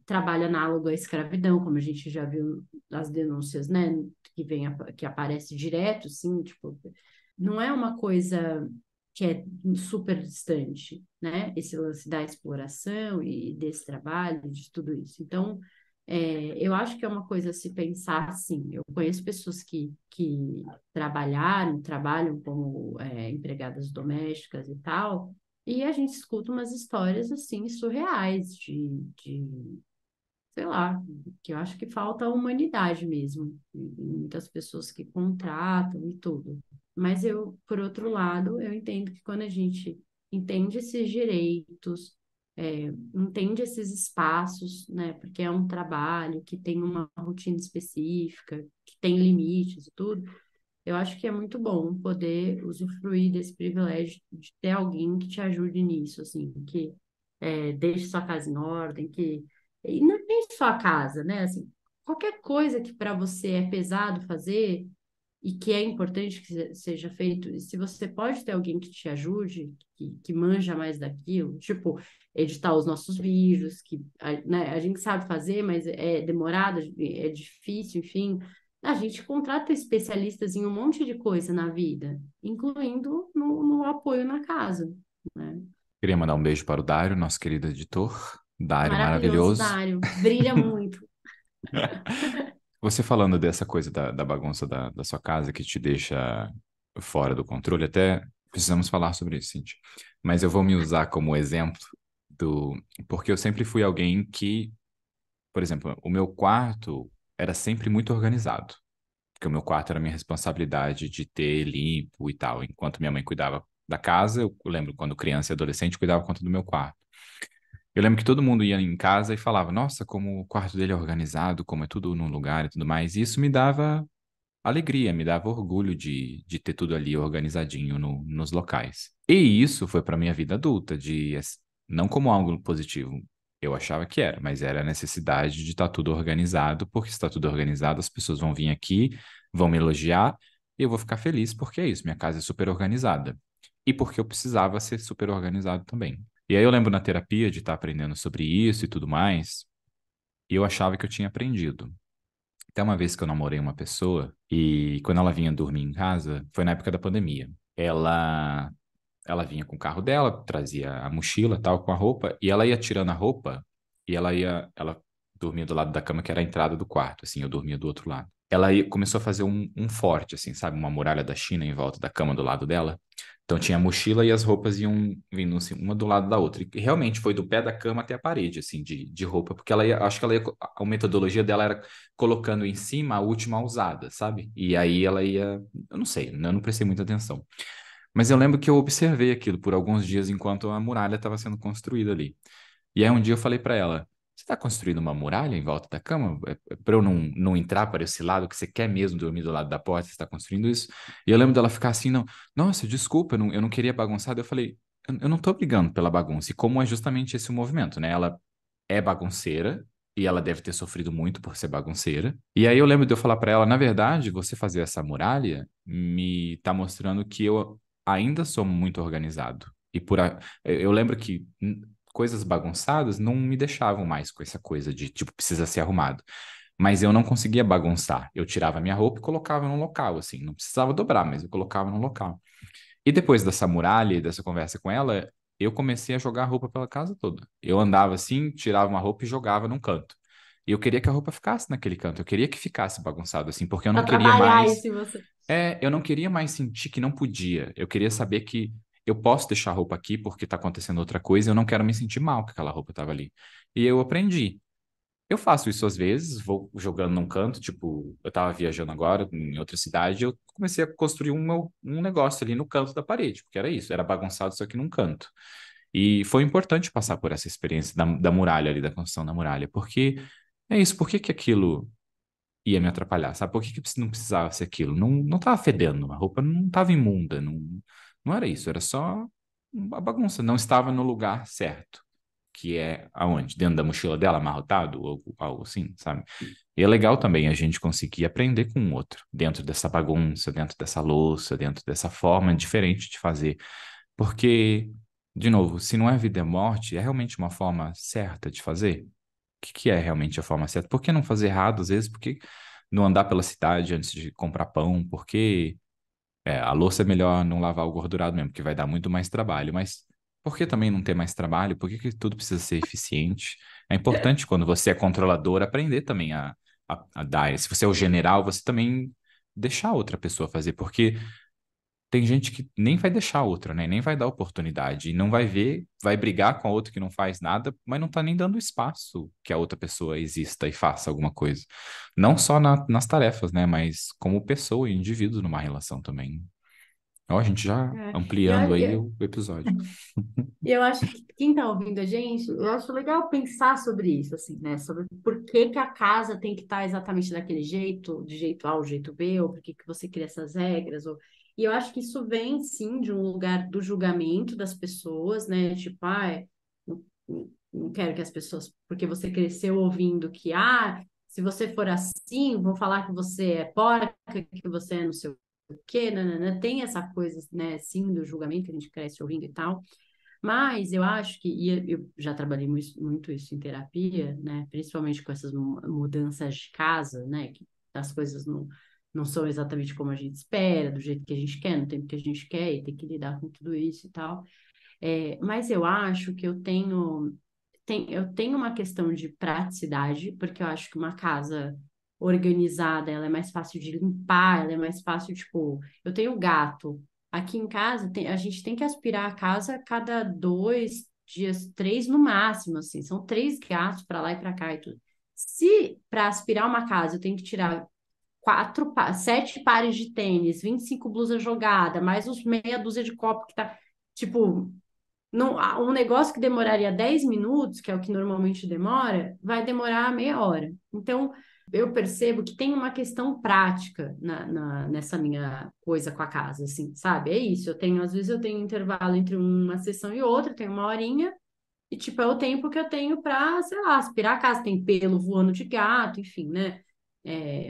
trabalho análogo à escravidão, como a gente já viu nas denúncias, né? Que aparece direto, assim, tipo, não é uma coisa que é super distante, né? Esse lance da exploração e desse trabalho, de tudo isso. Então, eu acho que é uma coisa a se pensar assim. Eu conheço pessoas que trabalham como empregadas domésticas e tal, e a gente escuta umas histórias assim surreais sei lá, que eu acho que falta humanidade mesmo, em muitas pessoas que contratam e tudo. Mas eu, por outro lado, eu entendo que quando a gente entende esses direitos, entende esses espaços, né, porque é um trabalho que tem uma rotina específica, que tem limites e tudo, eu acho que é muito bom poder usufruir desse privilégio de ter alguém que te ajude nisso, assim, que deixe sua casa em ordem, e não é nem só a casa, né? Assim, qualquer coisa que para você é pesado fazer e que é importante que seja feito, e se você pode ter alguém que te ajude, que manja mais daquilo, tipo, editar os nossos vídeos, né, a gente sabe fazer, mas é demorado, é difícil, enfim. A gente contrata especialistas em um monte de coisa na vida, incluindo no apoio na casa, né? Queria mandar um beijo para o Dário, nosso querido editor. Dário Maravilhoso, maravilhoso. Dário. Brilha muito. Você falando dessa coisa da bagunça da sua casa que te deixa fora do controle, até precisamos falar sobre isso, Cintia. Mas eu vou me usar como exemplo do. Porque eu sempre fui alguém que, por exemplo, o meu quarto era sempre muito organizado. Porque o meu quarto era minha responsabilidade de ter limpo e tal. Enquanto minha mãe cuidava da casa, eu lembro quando criança e adolescente, cuidava conta do meu quarto. Eu lembro que todo mundo ia em casa e falava, nossa, como o quarto dele é organizado, como é tudo num lugar e tudo mais. E isso me dava alegria, me dava orgulho de ter tudo ali organizadinho nos locais. E isso foi para minha vida adulta, não como algo positivo. Eu achava que era, mas era a necessidade de estar tudo organizado, porque se está tudo organizado, as pessoas vão vir aqui, vão me elogiar, e eu vou ficar feliz porque é isso, minha casa é super organizada. E porque eu precisava ser super organizado também. E aí eu lembro na terapia de estar aprendendo sobre isso e tudo mais, e eu achava que eu tinha aprendido. Até uma vez que eu namorei uma pessoa, e quando ela vinha dormir em casa, foi na época da pandemia. Ela vinha com o carro dela, trazia a mochila, tal, com a roupa, e ela ia tirando a roupa e ela dormia do lado da cama que era a entrada do quarto, assim, eu dormia do outro lado. Começou a fazer um forte, assim, sabe, uma muralha da China em volta da cama do lado dela. Então tinha a mochila e as roupas iam vindo assim, uma do lado da outra. E realmente foi do pé da cama até a parede, assim, de roupa, porque acho que a metodologia dela era colocando em cima a última usada, sabe? E aí ela ia, eu não sei, eu não prestei muita atenção. Mas eu lembro que eu observei aquilo por alguns dias enquanto a muralha estava sendo construída ali. E aí um dia eu falei para ela: Você está construindo uma muralha em volta da cama? Para eu não entrar para esse lado, que você quer mesmo dormir do lado da porta, você está construindo isso? E eu lembro dela ficar assim: Não, nossa, desculpa, eu não queria bagunçar. Daí eu falei: Eu não estou brigando pela bagunça. E como é justamente esse o movimento, né? Ela é bagunceira. E ela deve ter sofrido muito por ser bagunceira. E aí eu lembro de eu falar para ela, na verdade, você fazer essa muralha me tá mostrando que eu ainda sou muito organizado. Eu lembro que coisas bagunçadas não me deixavam mais com essa coisa de, tipo, precisa ser arrumado. Mas eu não conseguia bagunçar. Eu tirava minha roupa e colocava num local, assim. Não precisava dobrar, mas eu colocava num local. E depois dessa muralha e dessa conversa com ela, eu comecei a jogar roupa pela casa toda. Eu andava assim, tirava uma roupa e jogava num canto. E eu queria que a roupa ficasse naquele canto. Eu queria que ficasse bagunçado assim, porque eu não Para queria trabalhar mais isso em você. eu não queria mais sentir que não podia. Eu queria saber que eu posso deixar a roupa aqui porque está acontecendo outra coisa e eu não quero me sentir mal que aquela roupa estava ali. E eu aprendi. Eu faço isso às vezes, vou jogando num canto, tipo, eu estava viajando agora em outra cidade, eu comecei a construir um negócio ali no canto da parede, porque era isso, era bagunçado só que num canto. E foi importante passar por essa experiência da muralha ali, da construção da muralha, porque é isso, por que que aquilo ia me atrapalhar, sabe? Por que que não precisava ser aquilo? Não tava fedendo, a roupa não tava imunda, não era isso, era só uma bagunça, não estava no lugar certo, que é aonde? Dentro da mochila dela, amarrotado, ou algo assim, sabe? E é legal também a gente conseguir aprender com o outro, dentro dessa bagunça, dentro dessa louça, dentro dessa forma diferente de fazer. Porque, de novo, se não é vida e morte, é realmente uma forma certa de fazer? Que é realmente a forma certa? Por que não fazer errado às vezes? Por que não andar pela cidade antes de comprar pão? Porque a louça é melhor não lavar o gordurado mesmo, porque vai dar muito mais trabalho. Mas por que também não ter mais trabalho? Por que que tudo precisa ser eficiente? É importante quando você é controlador aprender também a dar. Se você é o general, você também deixar outra pessoa fazer, porque tem gente que nem vai deixar a outra, né? Nem vai dar oportunidade. E não vai ver, vai brigar com a outra que não faz nada, mas não tá nem dando espaço que a outra pessoa exista e faça alguma coisa. Não só nas tarefas, né? Mas como pessoa e indivíduo numa relação também. Ó, a gente já É. E ampliando aí o episódio. eu acho que quem está ouvindo a gente, eu acho legal pensar sobre isso, assim, né? Sobre por que que a casa tem que estar exatamente daquele jeito, de jeito A ou jeito B, ou por que que você cria essas regras. E eu acho que isso vem, sim, de um lugar do julgamento das pessoas, né? Tipo, não quero que as pessoas, porque você cresceu ouvindo que, se você for assim, vão falar que você é porca, que você é não sei o quê, nanana. Tem essa coisa, né, sim, do julgamento que a gente cresce ouvindo e tal. Mas eu acho que, e eu já trabalhei muito isso em terapia, né? Principalmente com essas mudanças de casa, né? Que as coisas não são exatamente como a gente espera, do jeito que a gente quer, no tempo que a gente quer, e tem que lidar com tudo isso e tal. Mas eu acho que eu tenho uma questão de praticidade, porque eu acho que uma casa organizada, ela é mais fácil de limpar, ela é mais fácil, tipo, eu tenho gato. Aqui em casa, a gente tem que aspirar a casa a cada 2 dias, 3 no máximo, assim. São 3 gatos para lá e para cá e tudo. Se para aspirar uma casa eu tenho que tirar 7 pares de tênis, 25 blusas jogadas, mais uns meia dúzia de copo que tá, tipo, não, um negócio que demoraria 10 minutos, que é o que normalmente demora, vai demorar meia hora. Então, eu percebo que tem uma questão prática nessa minha coisa com a casa, assim, sabe? É isso. Às vezes eu tenho intervalo entre uma sessão e outra, tenho uma horinha, E, tipo, é o tempo que eu tenho pra, sei lá, aspirar a casa. Tem pelo voando de gato, enfim, né?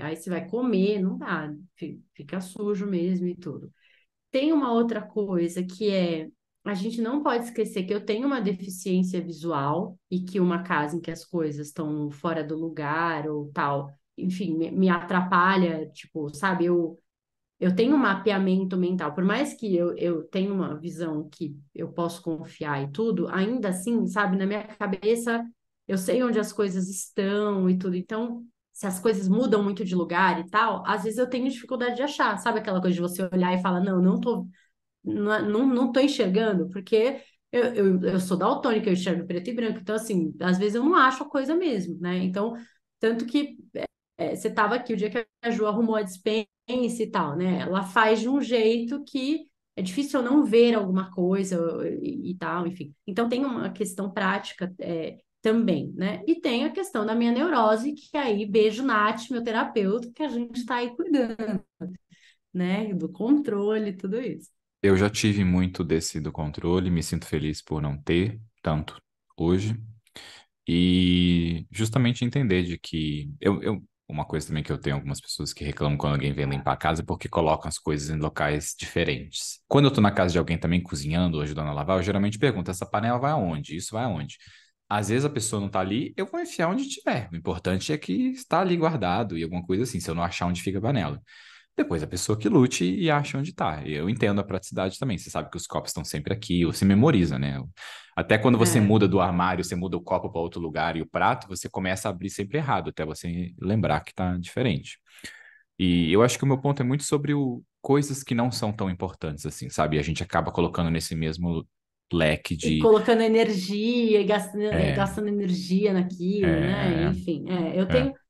Aí você vai comer, não dá, fica sujo mesmo e tudo. Tem uma outra coisa que é, a gente não pode esquecer que eu tenho uma deficiência visual e que uma casa em que as coisas estão fora do lugar ou tal, enfim, me atrapalha, tipo, sabe, eu tenho um mapeamento mental, por mais que eu tenha uma visão que eu posso confiar e tudo, ainda assim, sabe, na minha cabeça eu sei onde as coisas estão e tudo. Então, se as coisas mudam muito de lugar e tal, às vezes eu tenho dificuldade de achar, sabe aquela coisa de você olhar e falar, não, não tô enxergando, porque eu sou daltônica, eu enxergo preto e branco, então, assim, às vezes eu não acho a coisa mesmo, né? Então, tanto que você estava aqui o dia que a Ju arrumou a despensa e tal, né? Ela faz de um jeito que é difícil eu não ver alguma coisa e tal, enfim. Então, tem uma questão prática também, né? E tem a questão da minha neurose, que aí, beijo, Nath, meu terapeuta, que a gente está aí cuidando, né? Do controle, tudo isso. Eu já tive muito desse do controle, me sinto feliz por não ter tanto hoje. E justamente entender de que uma coisa também que eu tenho algumas pessoas que reclamam quando alguém vem limpar a casa é porque colocam as coisas em locais diferentes. Quando eu tô na casa de alguém também cozinhando ou ajudando a lavar, eu geralmente pergunto, essa panela vai aonde? Isso vai aonde? Às vezes a pessoa não tá ali, eu vou enfiar onde tiver. O importante é que está ali guardado e alguma coisa assim, se eu não achar onde fica a panela. Depois a pessoa que lute e acha onde tá. Eu entendo a praticidade também. Você sabe que os copos estão sempre aqui, ou você memoriza, né? Até quando você É. muda do armário, você muda o copo para outro lugar e o prato, você começa a abrir sempre errado, até você lembrar que tá diferente. E eu acho que o meu ponto é muito sobre coisas que não são tão importantes assim, sabe? E a gente acaba colocando nesse mesmo leque E de. colocando energia, e É, gastando energia naquilo, né? é, Enfim, é.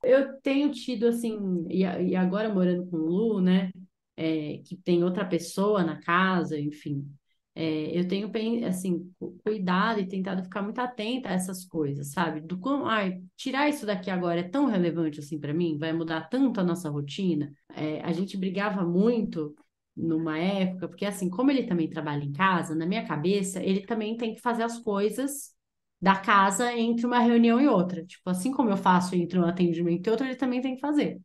eu tenho tido assim, e agora morando com o Lu, né? Que tem outra pessoa na casa, enfim. Eu tenho, assim, cuidado e tentado ficar muito atenta a essas coisas, sabe? Do como, ai, tirar isso daqui agora é tão relevante assim para mim, vai mudar tanto a nossa rotina. A gente brigava muito numa época, porque assim, como ele também trabalha em casa, na minha cabeça, ele também tem que fazer as coisas da casa entre uma reunião e outra. Tipo, assim como eu faço entre um atendimento e outro, ele também tem que fazer.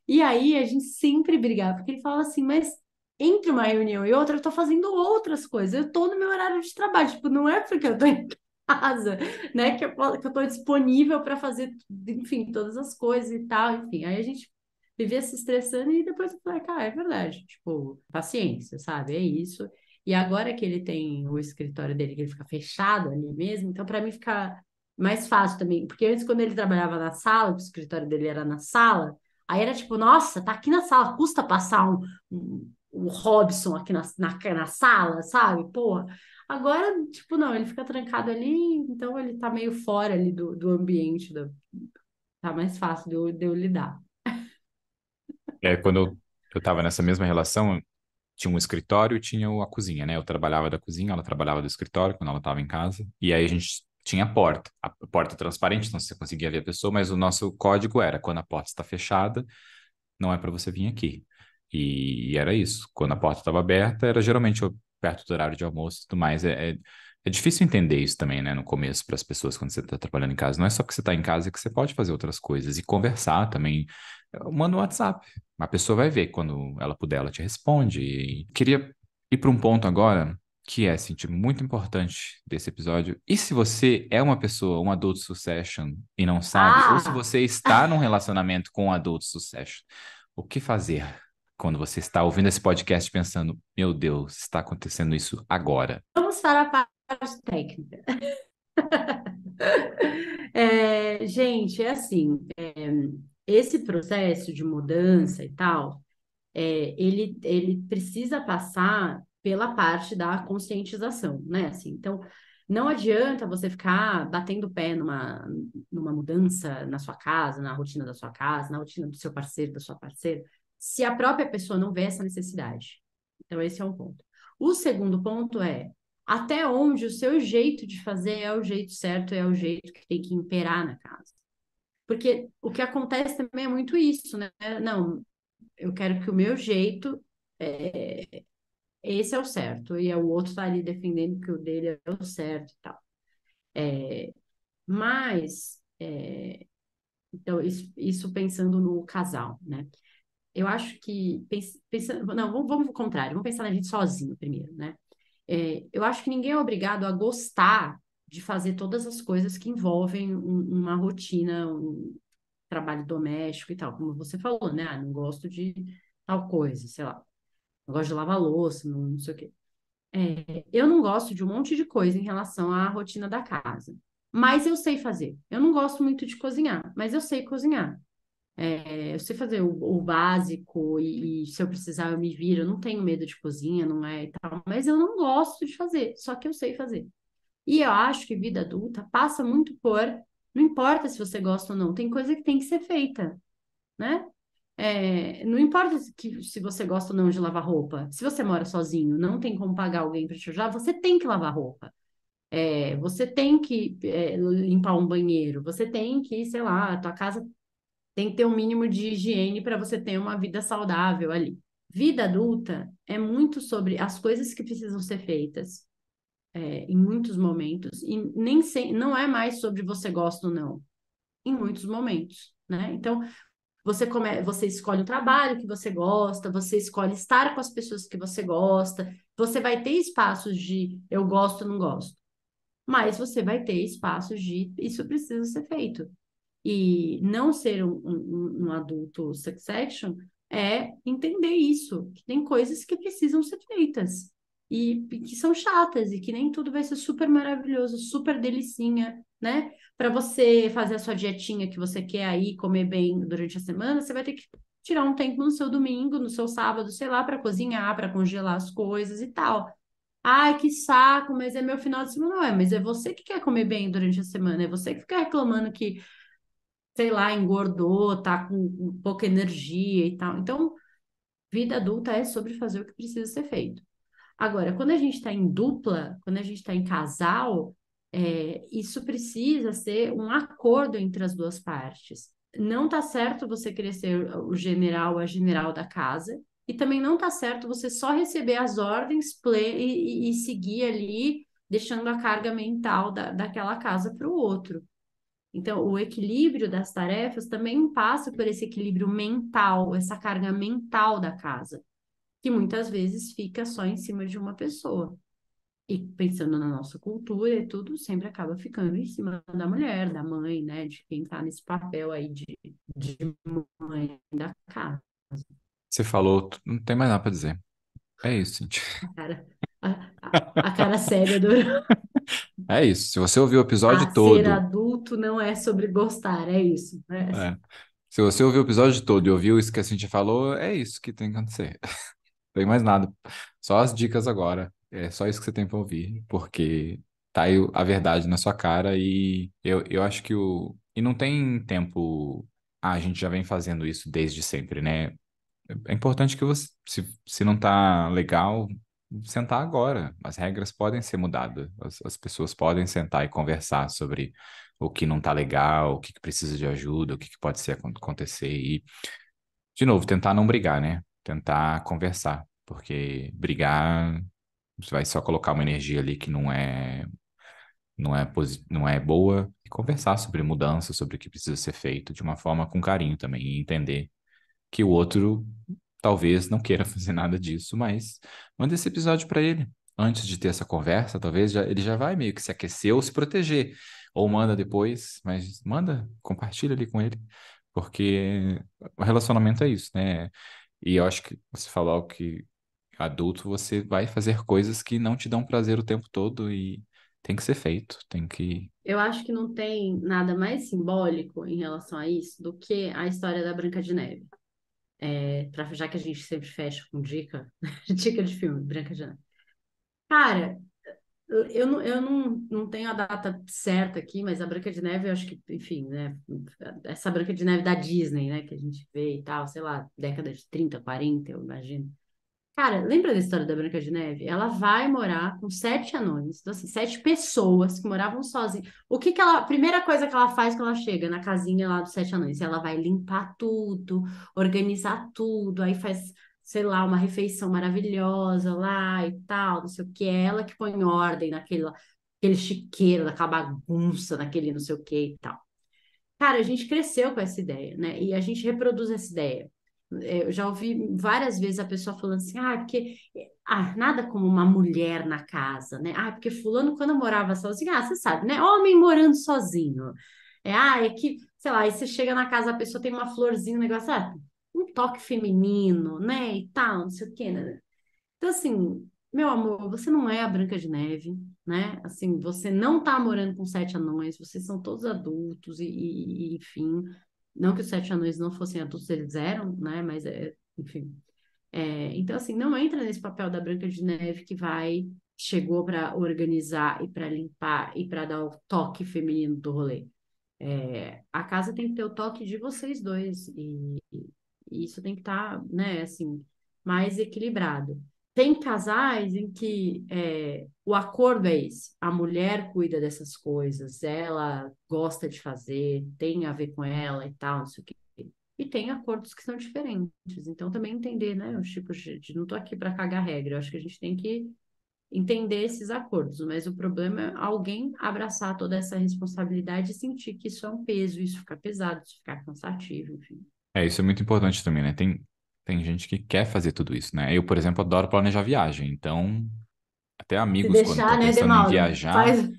E aí a gente sempre brigava, porque ele falava assim, mas entre uma reunião e outra, eu tô fazendo outras coisas, eu tô no meu horário de trabalho, tipo, não é porque eu tô em casa, né, que eu tô disponível para fazer, enfim, todas as coisas e tal, enfim. Aí a gente vivia se estressando e depois eu falei, cara, é verdade, tipo, paciência, sabe? É isso. E agora que ele tem o escritório dele, que ele fica fechado ali mesmo, então para mim fica mais fácil também, porque antes quando ele trabalhava na sala, o escritório dele era na sala, aí era tipo, nossa, tá aqui na sala, custa passar um Robson aqui na sala, sabe? Porra. Agora, tipo, não, ele fica trancado ali, então ele tá meio fora ali do ambiente, tá mais fácil de eu lidar. Quando eu tava nessa mesma relação, tinha um escritório e tinha a cozinha, né? Eu trabalhava da cozinha, ela trabalhava do escritório quando ela estava em casa. E aí a gente tinha a porta transparente, então você conseguia ver a pessoa, mas o nosso código era quando a porta está fechada, não é para você vir aqui. E era isso. Quando a porta estava aberta, era geralmente perto do horário de almoço e tudo mais. É difícil entender isso também, né, no começo, para as pessoas quando você está trabalhando em casa. Não é só porque você está em casa que você pode fazer outras coisas e conversar também. Manda um WhatsApp. A pessoa vai ver quando ela puder, ela te responde. E queria ir para um ponto agora que é, assim, tipo, muito importante desse episódio. E se você é uma pessoa, um adult succession, e não sabe, ou se Ah, você está num relacionamento com um adult succession, o que fazer quando você está ouvindo esse podcast pensando, meu Deus, está acontecendo isso agora? vamos para a parte técnica. Gente, é assim, esse processo de mudança e tal, ele precisa passar pela parte da conscientização, né? Assim, então, não adianta você ficar batendo o pé numa mudança na sua casa, na rotina da sua casa, na rotina do seu parceiro, da sua parceira, se a própria pessoa não vê essa necessidade. Então, esse é um ponto. O segundo ponto é até onde o seu jeito de fazer é o jeito certo, é o jeito que tem que imperar na casa. Porque o que acontece também é muito isso, né? Não, eu quero que o meu jeito, esse é o certo, e o outro tá ali defendendo que o dele é o certo e tal. Mas, então, isso pensando no casal, né? Eu acho que, pensando, não, vamos ao contrário, vamos pensar na gente sozinho primeiro, né? Eu acho que ninguém é obrigado a gostar de fazer todas as coisas que envolvem uma rotina, um trabalho doméstico e tal, como você falou, né? Ah, não gosto de tal coisa, sei lá, não gosto de lavar louça, não sei o quê. Eu não gosto de um monte de coisa em relação à rotina da casa, mas eu sei fazer. Eu não gosto muito de cozinhar, mas eu sei cozinhar. Eu sei fazer o básico e se eu precisar eu me viro. Eu não tenho medo de cozinha, não é e tal, mas eu não gosto de fazer, só que eu sei fazer. E eu acho que vida adulta passa muito por, não importa se você gosta ou não, tem coisa que tem que ser feita, né? Não importa se você gosta ou não de lavar roupa. Se você mora sozinho, não tem como pagar alguém para te ajudar, você tem que lavar roupa. Você tem que limpar um banheiro. Você tem que, sei lá, a tua casa tem que ter um mínimo de higiene para você ter uma vida saudável ali. Vida adulta é muito sobre as coisas que precisam ser feitas, em muitos momentos, e nem não é mais sobre você gosta ou não, em muitos momentos, né? Então, você escolhe o trabalho que você gosta, você escolhe estar com as pessoas que você gosta, você vai ter espaços de eu gosto ou não gosto, mas você vai ter espaços de isso precisa ser feito. E não ser um adulto succession é entender isso, que tem coisas que precisam ser feitas e que são chatas e que nem tudo vai ser super maravilhoso, super delicinha, né? Para você fazer a sua dietinha que você quer aí comer bem durante a semana, você vai ter que tirar um tempo no seu domingo, no seu sábado, sei lá, para cozinhar, para congelar as coisas e tal. Ai, que saco, mas é meu final de semana. Não é, mas é você que quer comer bem durante a semana, é você que fica reclamando que sei lá, engordou, tá com pouca energia e tal. Então, vida adulta é sobre fazer o que precisa ser feito. Agora, quando a gente está em dupla, quando a gente está em casal, isso precisa ser um acordo entre as duas partes. Não tá certo você querer ser o general, a general da casa, e também não tá certo você só receber as ordens e seguir ali, deixando a carga mental daquela casa para o outro. Então, o equilíbrio das tarefas também passa por esse equilíbrio mental, essa carga mental da casa, que muitas vezes fica só em cima de uma pessoa. E pensando na nossa cultura e tudo, sempre acaba ficando em cima da mulher, da mãe, né? De quem tá nesse papel aí de mãe da casa. Você falou, não tem mais nada pra dizer. É isso, gente. A cara, a cara séria do É isso. Se você ouviu o a episódio ser todo, adulto não é sobre gostar, é isso, né? é. Se você ouviu o episódio todo e ouviu isso que a Cintia falou, é isso que tem que acontecer. Não tem mais nada. Só as dicas agora. É só isso que você tem pra ouvir, porque tá aí a verdade na sua cara e eu acho que o. E não tem tempo. Ah, a gente já vem fazendo isso desde sempre, né? É importante que você, se não tá legal, sentar agora. As regras podem ser mudadas. As pessoas podem sentar e conversar sobre o que não tá legal, o que que precisa de ajuda, o que que pode ser acontecer. E, de novo, tentar não brigar, né? Tentar conversar. Porque brigar, você vai só colocar uma energia ali que não é boa. E conversar sobre mudança, sobre o que precisa ser feito de uma forma com carinho também. E entender que o outro talvez não queira fazer nada disso, mas manda esse episódio para ele. Antes de ter essa conversa, talvez ele já vai meio que se aquecer ou se proteger. Ou manda depois, mas manda, compartilha ali com ele. Porque o relacionamento é isso, né? E eu acho que você falou que adulto você vai fazer coisas que não te dão prazer o tempo todo e tem que ser feito, tem que. Eu acho que não tem nada mais simbólico em relação a isso do que a história da Branca de Neve. Já que a gente sempre fecha com dica, dica de filme, Branca de Neve. Cara, eu não tenho a data certa aqui, mas a Branca de Neve, eu acho que, enfim, né? Essa Branca de Neve da Disney, né? Que a gente vê e tal, sei lá, década de 30, 40, eu imagino. Cara, lembra da história da Branca de Neve? Ela vai morar com 7 anões, então, assim, 7 pessoas que moravam sozinhas. O que que ela, a primeira coisa que ela faz quando ela chega na casinha lá dos 7 anões? Ela vai limpar tudo, organizar tudo, aí faz, sei lá, uma refeição maravilhosa lá e tal, não sei o que. É ela que põe ordem naquele lá. aquele chiqueiro, daquela bagunça, daquele não sei o que e tal. Cara, a gente cresceu com essa ideia, né? E a gente reproduz essa ideia. Eu já ouvi várias vezes a pessoa falando assim, porque nada como uma mulher na casa, né? Porque fulano quando morava sozinho, você sabe, né? Homem morando sozinho. É que, sei lá, aí você chega na casa, a pessoa tem uma florzinha, um negócio, um toque feminino, né? E tal, não sei o quê, né? Então, assim, meu amor, você não é a Branca de Neve, né? Assim, você não tá morando com sete anões, vocês são todos adultos enfim. Não que os sete anões não fossem adultos, eles eram, né? Mas, enfim. Então, assim, não entra nesse papel da Branca de Neve que chegou para organizar e para limpar e para dar o toque feminino do rolê. A casa tem que ter o toque de vocês dois e isso tem que estar, né, assim, mais equilibrado. Tem casais em que o acordo é esse, a mulher cuida dessas coisas, ela gosta de fazer, tem a ver com ela e tal, não sei o quê. E tem acordos que são diferentes. Então, também entender, né, os tipos não estou aqui para cagar regra, eu acho que a gente tem que entender esses acordos, mas o problema é alguém abraçar toda essa responsabilidade e sentir que isso é um peso, isso ficar pesado, isso ficar cansativo, enfim. Isso é muito importante também, né? Tem gente que quer fazer tudo isso, né? Eu, por exemplo, adoro planejar viagem. Então, até Se amigos, quando estão deixar, né, pensando em Demauro? viajar, Faz.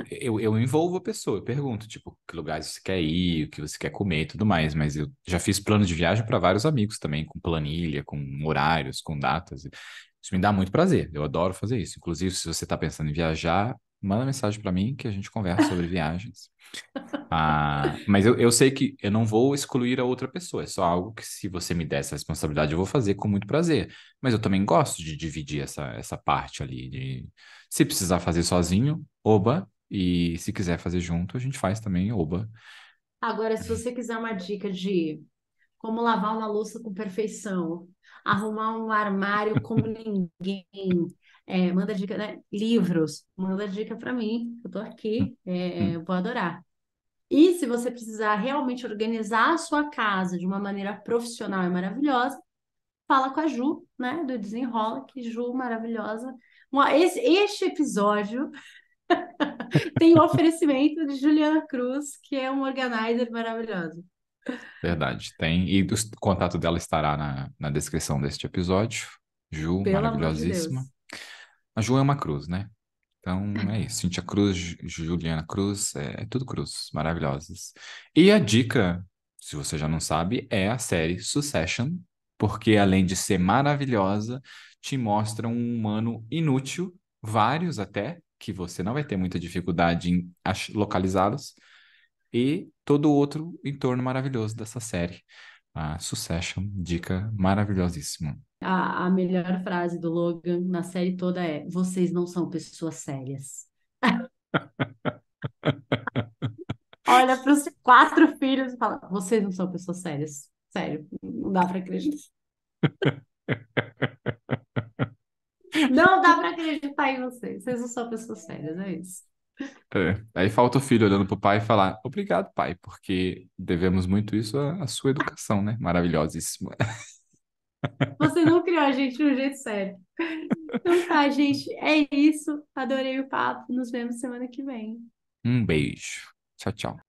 eu envolvo a pessoa. Eu pergunto, tipo, que lugares você quer ir, o que você quer comer e tudo mais. Mas eu já fiz plano de viagem para vários amigos também, com planilha, com horários, com datas. Isso me dá muito prazer. Eu adoro fazer isso. Inclusive, se você está pensando em viajar, manda mensagem para mim que a gente conversa sobre viagens. Mas eu sei que eu não vou excluir a outra pessoa, é só algo que, se você me der essa responsabilidade, eu vou fazer com muito prazer. Mas eu também gosto de dividir essa parte ali, de se precisar fazer sozinho, oba, e se quiser fazer junto, a gente faz também, oba. Agora, se você quiser uma dica de como lavar uma louça com perfeição, arrumar um armário como ninguém, manda dica, né? Livros, manda dica para mim, eu tô aqui, Hum. eu vou adorar. E se você precisar realmente organizar a sua casa de uma maneira profissional e maravilhosa, fala com a Ju, né, do Desenrola, que Ju maravilhosa. Este episódio tem o oferecimento de Juliana Cruz, que é um organizer maravilhoso. Verdade, tem. E o contato dela estará na descrição deste episódio. Ju, Pelo amor de maravilhosíssima. Deus. A Ju é uma cruz, né? Então é isso. Cintia Cruz, Juliana Cruz, é tudo cruz, maravilhosas. E a dica, se você já não sabe, é a série Succession, porque além de ser maravilhosa, te mostra um humano inútil, vários até, que você não vai ter muita dificuldade em localizá-los, e todo o outro entorno maravilhoso dessa série. A Succession, dica maravilhosíssima. A melhor frase do Logan na série toda é: vocês não são pessoas sérias. Olha para os quatro filhos e fala: vocês não são pessoas sérias. Sério, não dá para acreditar. Não dá para acreditar em vocês. Vocês não são pessoas sérias, é isso. Aí falta o filho olhando pro pai e falar: obrigado, pai, porque devemos muito isso à sua educação, né? Maravilhosíssima. Você não criou a gente de um jeito sério. Então tá, gente. É isso. Adorei o papo. Nos vemos semana que vem. Um beijo. Tchau, tchau.